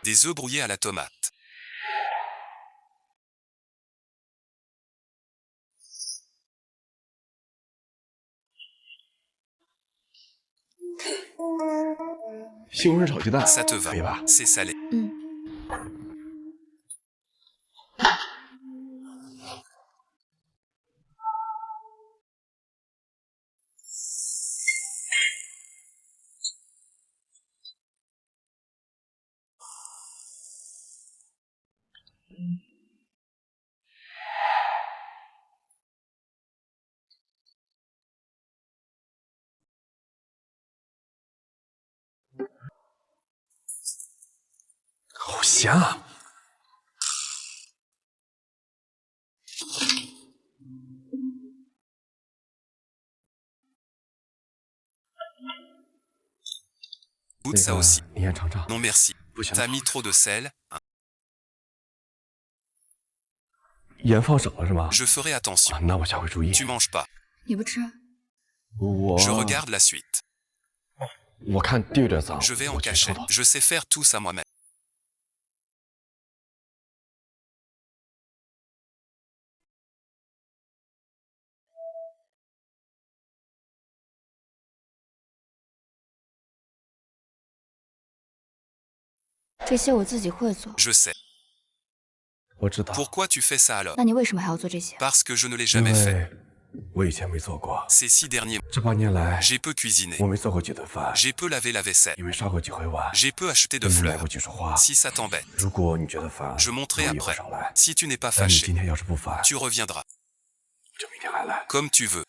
Des œufs brouillés à la tomate. Ça te va, c'est salé. Goûte ça aussi. Non merci. T'as mis trop de sel. Je ferai attention. Tu manges pas. Je regarde la suite. Je vais en cacher. Je sais faire tout ça moi-même. Je sais. Pourquoi tu fais ça alors? Parce que je ne l'ai jamais fait. Ces 6 derniers mois, j'ai peu cuisiné. J'ai peu lavé la vaisselle. J'ai peu acheté de fleurs. Si ça t'embête, je monterai après. Si tu n'es pas fâché, tu reviendras. Comme tu veux.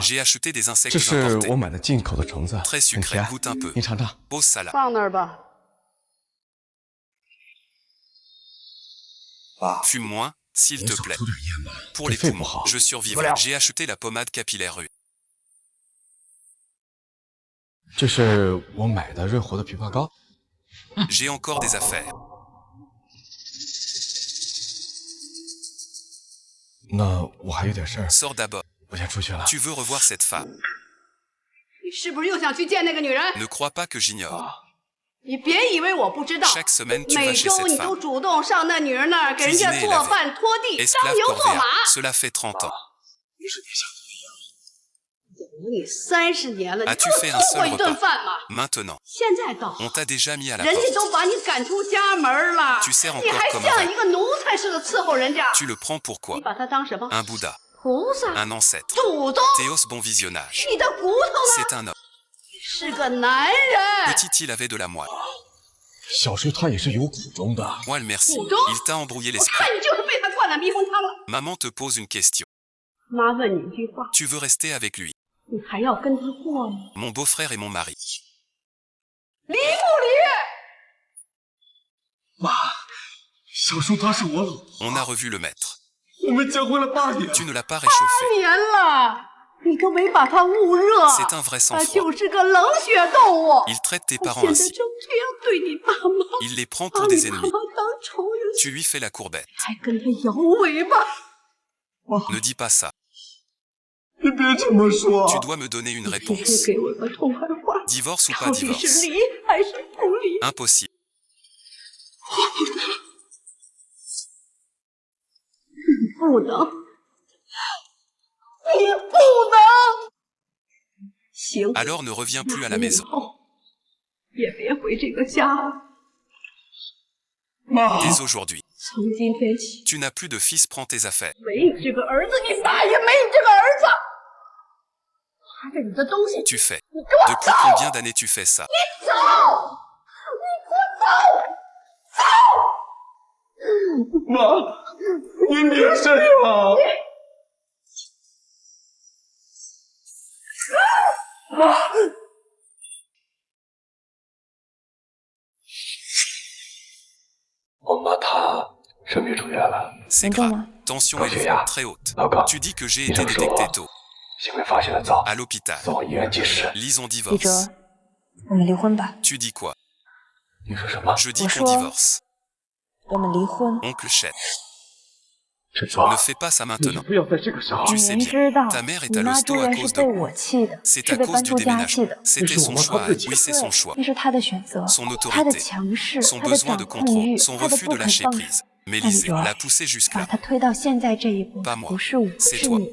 J'ai acheté des insectes importés. Très sucré, goûte un peu. Pose ça là. Fume moins, s'il te plaît. Pour les poumons, je survivrai. J'ai acheté la pommade capillaire rue. J'ai encore des affaires. 那我还有点事儿。Sors d'abord. 我先出去了。 Tu veux revoir cette femme? 你是不是又想去见那个女人？ Ne crois pas que j'ignore. 你别以为我不知道。 Chaque semaine, tu 每 vas chez 周 cette 你都 femme. 主动上那女人那儿给人家 Cuisiner et 做 laver. 饭、拖地、当 Esclave 牛做马。 corvéa. Cela fait 30 ans. 养你30年了，你 As-tu 就 fait 做 un 过 seul 一顿 repas? 饭吗？ Maintenant, 现在倒好， on t'a déjà mis à la 人家 porte. 都把你赶出家门了， Tu sers 你 encore 还 comme 像 avant. 一个奴才似的伺候人家。 Tu le prends pour 你 quoi? 把他当什么？ Un Bouddha. 菩萨、 Un ancêtre. 祖宗？ Théos bon visionnage. 你的骨头呢？ C'est un homme. 是个男人。 Petit, il avait de la moelle. 小时候他也是有苦衷的。 Moelle, merci. Bouddha. Il t'a embrouillé 我 l'esprit. 看你就是被他灌了迷魂汤了。 Maman te pose une question. 妈问你一句话， Tu veux rester avec lui? 你还要跟他过吗？ Mon beau-frère et mon mari. 离不离？妈，小叔他是我老婆， On a revu le maître. 我们结婚了8年。 Tu ne l'as pas réchauffé. 年了，你都没把他捂热。 C'est un vrai 他 sang-froid. 就是个冷血动物。 Il traite tes 他 parents 现在 ainsi. 正这样对你爸妈， Il les prend 把 pour 你 des 爸 ennemis. 妈当仇人， Tu lui fais la courbette. 还跟他摇尾巴。 Ne dis pas ça. 你别这么说。 Tu dois me donner une 必须 réponse. 给我个痛快话， Divorce ou pas 到底是 divorce? 离还是不离？ Impossible. 不能，你不能。行， Alors ne reviens plus à la maison. 也别回这个家了。妈， Dès aujourd'hui. 从今天起， Tu n'as plus de fils, prends tes affaires. 没你这个儿子，你爸也没你这个儿子。拿着你的东西， Tu fais. 你给我 Depuis 走！ combien d'années tu fais ça? 你走！你给我走！走！妈，您别这样。妈，我妈她生病住院了， C'est grave. Tension élevée, très haute. Tu dis que j'ai été détecté tôt. 幸亏发现的早， À l'hôpital. 早医院及时。 Lisons 李 divorce. 哲，我们离婚吧。 Tu dis quoi? 你说什么？ Je dis Bonjour. qu'on divorce. 我们离婚。 Oncle Chet. 陈卓 Ne，fais pas ça 你 maintenant. 不要在这个时候。 Tu sais 明 bien. 知道 Ta mère est 你 à 妈 l'hosto 住 à 院 cause 是 de 被 quoi? 我气的， C'est 是 à 被 cause 搬 du 出家气 déménagement. 的。 C'était son choix. Oui, c'est son choix. 那是他的选择， Son 他的 autorité. 强势， Son 他的 besoin 掌 de 控欲， contrôle. Son 他的 refus 不 de 肯 lâcher 放手。 prise. 那你 Mélisée 就 l'a poussé 把 jusque-là. 他推到现在这一步， Pas moi. 不是我， C'est 是 toi. 你。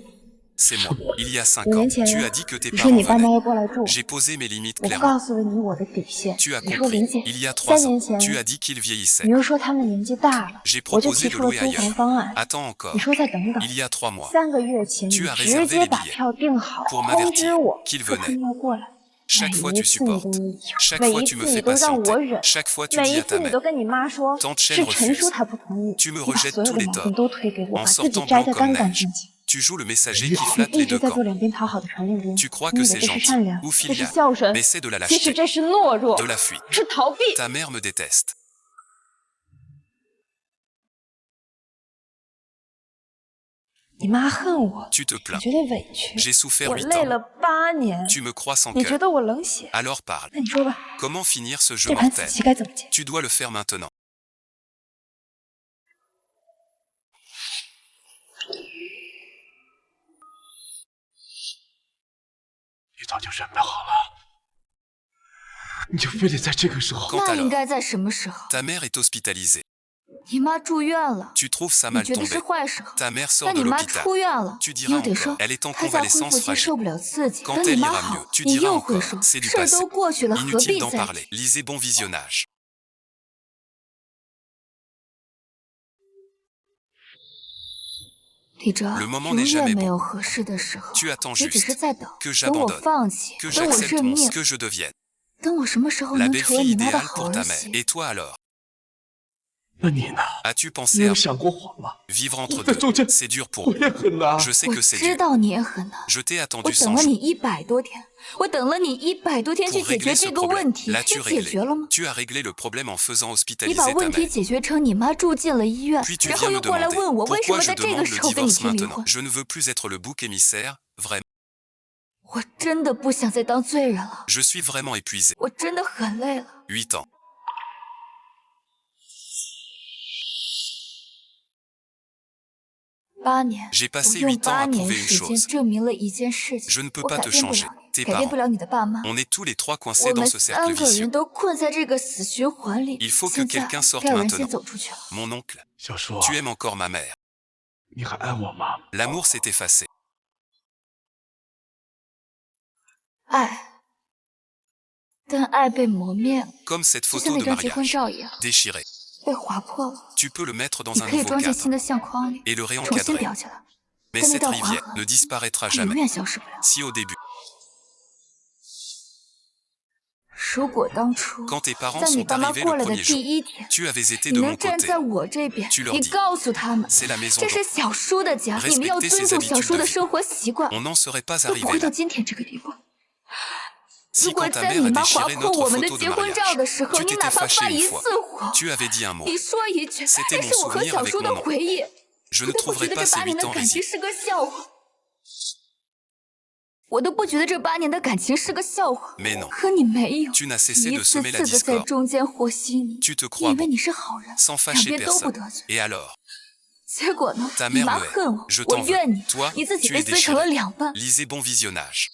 C'est moi. Il y a 5 5 ans, 年前， tu as dit que tes 你说 parents 你爸妈 venaient. 要过来住， J'ai posé mes limites 我 clairement. 告诉了你我的底线。 Tu as 你说理 compris. 解。 Il y a 3 3 ans, 年前， tu as dit qu'ils vieillissaient. 你又说他们年纪大了， J'ai 我就 proposé 提 de 出了 louer 租房 ailleurs. 方案。 Attends encore. 你说再等等。 Il y a 3 mois. 3个月前， Tu 你 as 直 réservé 接 les 把 billets 票订好， pour 通 m'avertir 知我 qu'il 说他 venait. 们要过来。 Chaque 每 fois 一 tu 次你都 supportes. 你， Chaque 每 fois 一 tu 次 me 你 fais 都让我 patienter. 忍， Chaque fois tu 每 dis 一 à 次 ta 你 mère. 都跟你妈说 Tante 是 Chen 陈叔 refuse. 他不同意， Tu me 你把 rejettes 所有 tous 的 les 毛 torts. 病都推给我， En 把自己 sortant 摘 blanc 得 comme 干干 neige. 净净。 Tu joues le messager qui 你 flatte 一 les 直 deux 在做 camps. 两边讨好的传令兵， Tu crois 你 que 以为 c'est 这是 gentil 善良， ou 这是 filial. 孝顺， Mais c'est de la 其实 lâcheté. 这是懦弱， De la fuite. 是逃避。 Ta mère me déteste. 你妈恨我， Tu te 我 plains. 觉得委屈。 J'ai souffert 我 8 累 ans. 了8年， Tu me crois sans 你觉 cœur. 得我冷血？ Alors parle. 那你说吧， Comment finir ce jeu 这盘死 mortel? 棋该怎么解？ Tu dois le faire maintenant. 你早就准备好了，你就非得在这个时候。 Quand 那应 alors? 该在什么时候？ Ta mère est hospitalisée. 你妈住院了， Tu trouves ça 你 mal 觉得是 tombé. 坏时候。 Ta mère 但 sort de 你妈 l'hôpital. 出院了， Tu 你 diras 又得说 encore, elle est en 她在恢 convalescence 复期 fragile. 受不了刺激。 Quand 等 elle 你妈 ira 好 mieux,，tu 你 diras 又会 encore, 说 c'est du 事儿 passé. 都过去了，何 Inutile 必 d'en 再 parler. Lisez bon visionnage. 李哲， Le moment 永 n'est jamais 远没 bon. 有合适的时候。 Tu attends 你只是 juste 在等， que 等我 j'abandonne, 放弃， que 等我 j'accepte 认 mon 命， que je devienne. 等我什么时候 La 能 belle 成为 fille 你妈的 idéale 好 pour ta 儿 mère. 媳？ Et toi alors? 那你呢？ As-tu 你 pensé 有 à 想过谎吗？ vivre entre 在 deux? 中间 C'est dur pour 我 moi. 也很难。 Je sais 我 que c'est 知 dur. 道你也很难。 Je t'ai 我 attendu 等 100 了你 jours 100多天，我等了你100多天去 pour 解决 régler 这 ce 个 problème. 问题，你 L'as-tu 解 réglé? 决了吗？ Tu as réglé le problème en faisant 你把 hospitaliser ta 问题 mère. 解决成你妈住进了医院， Puis tu 然后 viens 又 me 过来 demander 问我为什 pourquoi 么 je 在这 demande 个 le 时候跟你 divorce 去离 maintenant. 婚。 Je ne veux plus être le bouc émissaire, vraiment. 我真的不想再当罪人了， Je suis vraiment épuisé. 我真的很累了。 8 ans. J'ai passé 8 ans à prouver une chose. Je ne peux pas te changer. Tes parents. On est tous les trois coincés dans ce cercle vicieux. Il faut que quelqu'un sorte maintenant. Mon oncle, tu aimes encore ma mère. L'amour s'est effacé. Comme cette photo de mariage, déchirée. Tu peux le mettre dans un nouveau cadre et le réencadrer. Mais cette rivière ne disparaîtra jamais. Si au début, quand tes parents sont arrivés le premier jour, tu avais été de mon côté. Tu leur dis, c'est la maison d'eau. Respecter ses habitudes de vie. On n'en serait pas arrivé là. Si quand ta mère a déchiré notre photo de mariage, tu t'étais fâché une fois, tu avais dit un mot. C'était mon souvenir avec mon nom. Je ne trouverai pas ces 8 ans risibles. Mais non, tu n'as cessé de semer la discorde. Tu te crois bon, sans fâcher personne. Et alors, ta mère me hait. Je t'en veux. Toi, tu es déchiré. Lisez bon visionnage.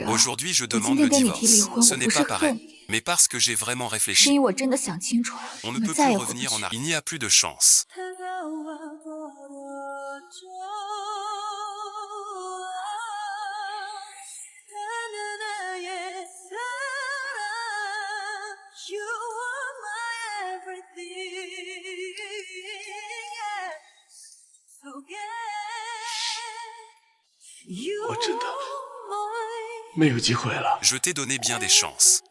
Aujourd'hui, je demande le divorce. Ce n'est pas pareil. Mais parce que j'ai vraiment réfléchi, on ne peut plus revenir en arrière. Il n'y a plus de chance. Je t'ai donné bien des chances.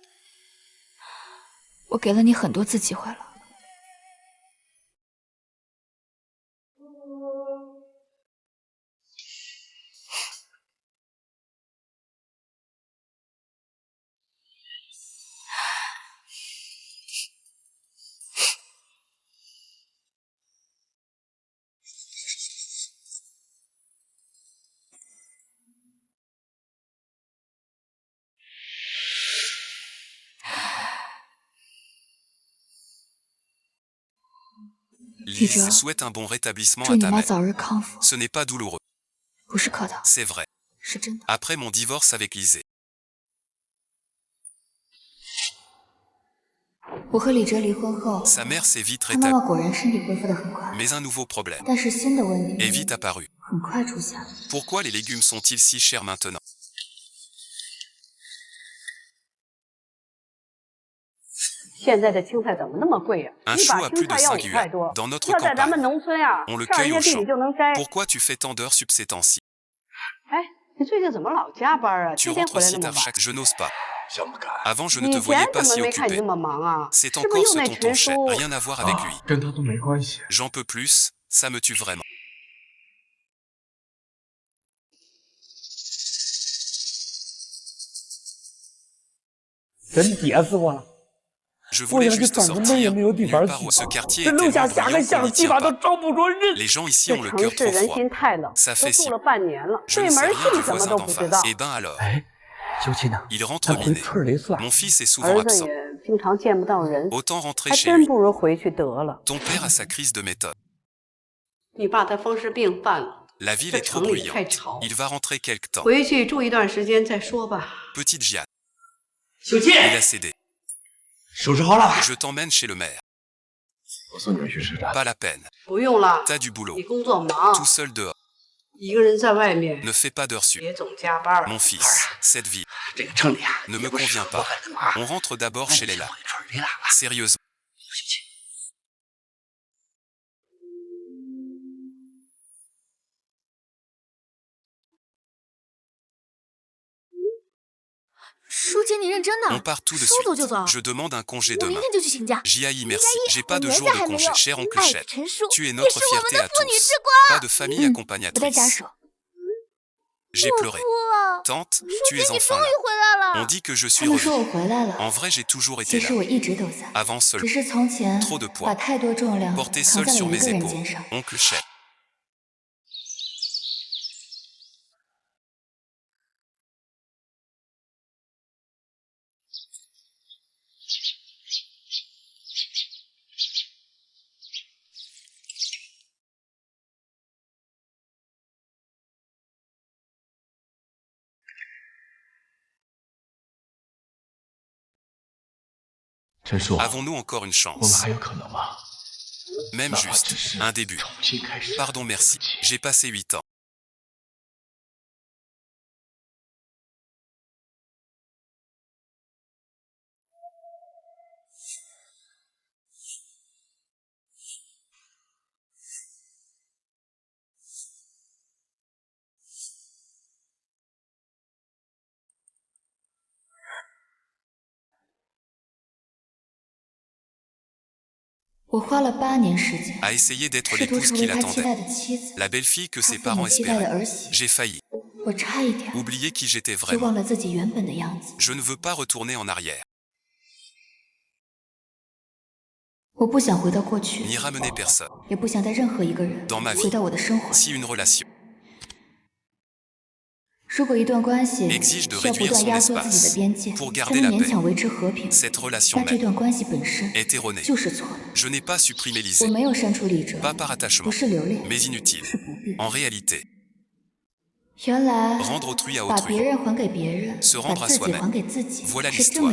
Lise souhaite un bon rétablissement à ta mère. Ce n'est pas douloureux. C'est vrai. Après mon divorce avec Lisée. Sa mère s'est vite rétablie. Mais un nouveau problème est vite apparu. Pourquoi les légumes sont-ils si chers maintenant ? Un chou a plus de 5 yuans. Dans notre campagne, on le cueille au champ. Pourquoi tu fais tant d'heures sub ces temps-ci ? Tu rentres si tard chaque... Je n'ose pas. Avant, je ne te voyais pas si occupé. C'est encore ce tonton cher, rien à voir avec lui. J'en peux plus, ça me tue vraiment. Je voulais juste sortir, nulle part où ce quartier est tellement bruyant qu'on n'y tient pas. Les gens ici ont le cœur trop froid. Ça fait 6 mois. Je ne sais rien du voisin d'en face. Et ben alors, il rentre miné. Mon fils est souvent absent. Autant rentrer chez lui. Ton père a sa crise de méthode. La ville est trop bruyante. Il va rentrer quelque temps. Petite Jeanne. Il a cédé. Je t'emmène chez le maire. Pas la peine. T'as du boulot. Tout seul dehors. Ne fais pas d'heures sup. Mon fils, cette vie ne me convient pas. On rentre d'abord chez Léla. Sérieusement. On part tout de suite. Je demande un congé demain. J.I. merci. J'ai pas de jour de congé. Cher oncle Chef, tu es notre fierté à tous. Pas de famille accompagnatrice. J'ai pleuré. Tante, tu es enfin là. On dit que je suis revenu. En vrai, j'ai toujours été là. Avant seul. Trop de poids. Porté seul sur mes épaules. Oncle Chef. Avons-nous encore une chance? Même juste, un début. Pardon, merci. J'ai passé 8 ans. À essayer d'être l'épouse qu'il attendait, la belle-fille que ses parents espéraient. J'ai failli. Oublier qui j'étais vraiment. Je ne veux pas retourner en arrière. Ni ramener personne. Dans ma vie, si une relation exige de réduire son espace pour garder la paix, cette relation même est erronée. Je n'ai pas supprimé Lisée, pas par attachement, mais inutile. En réalité, rendre autrui à autrui, se rendre à soi-même, voilà l'histoire.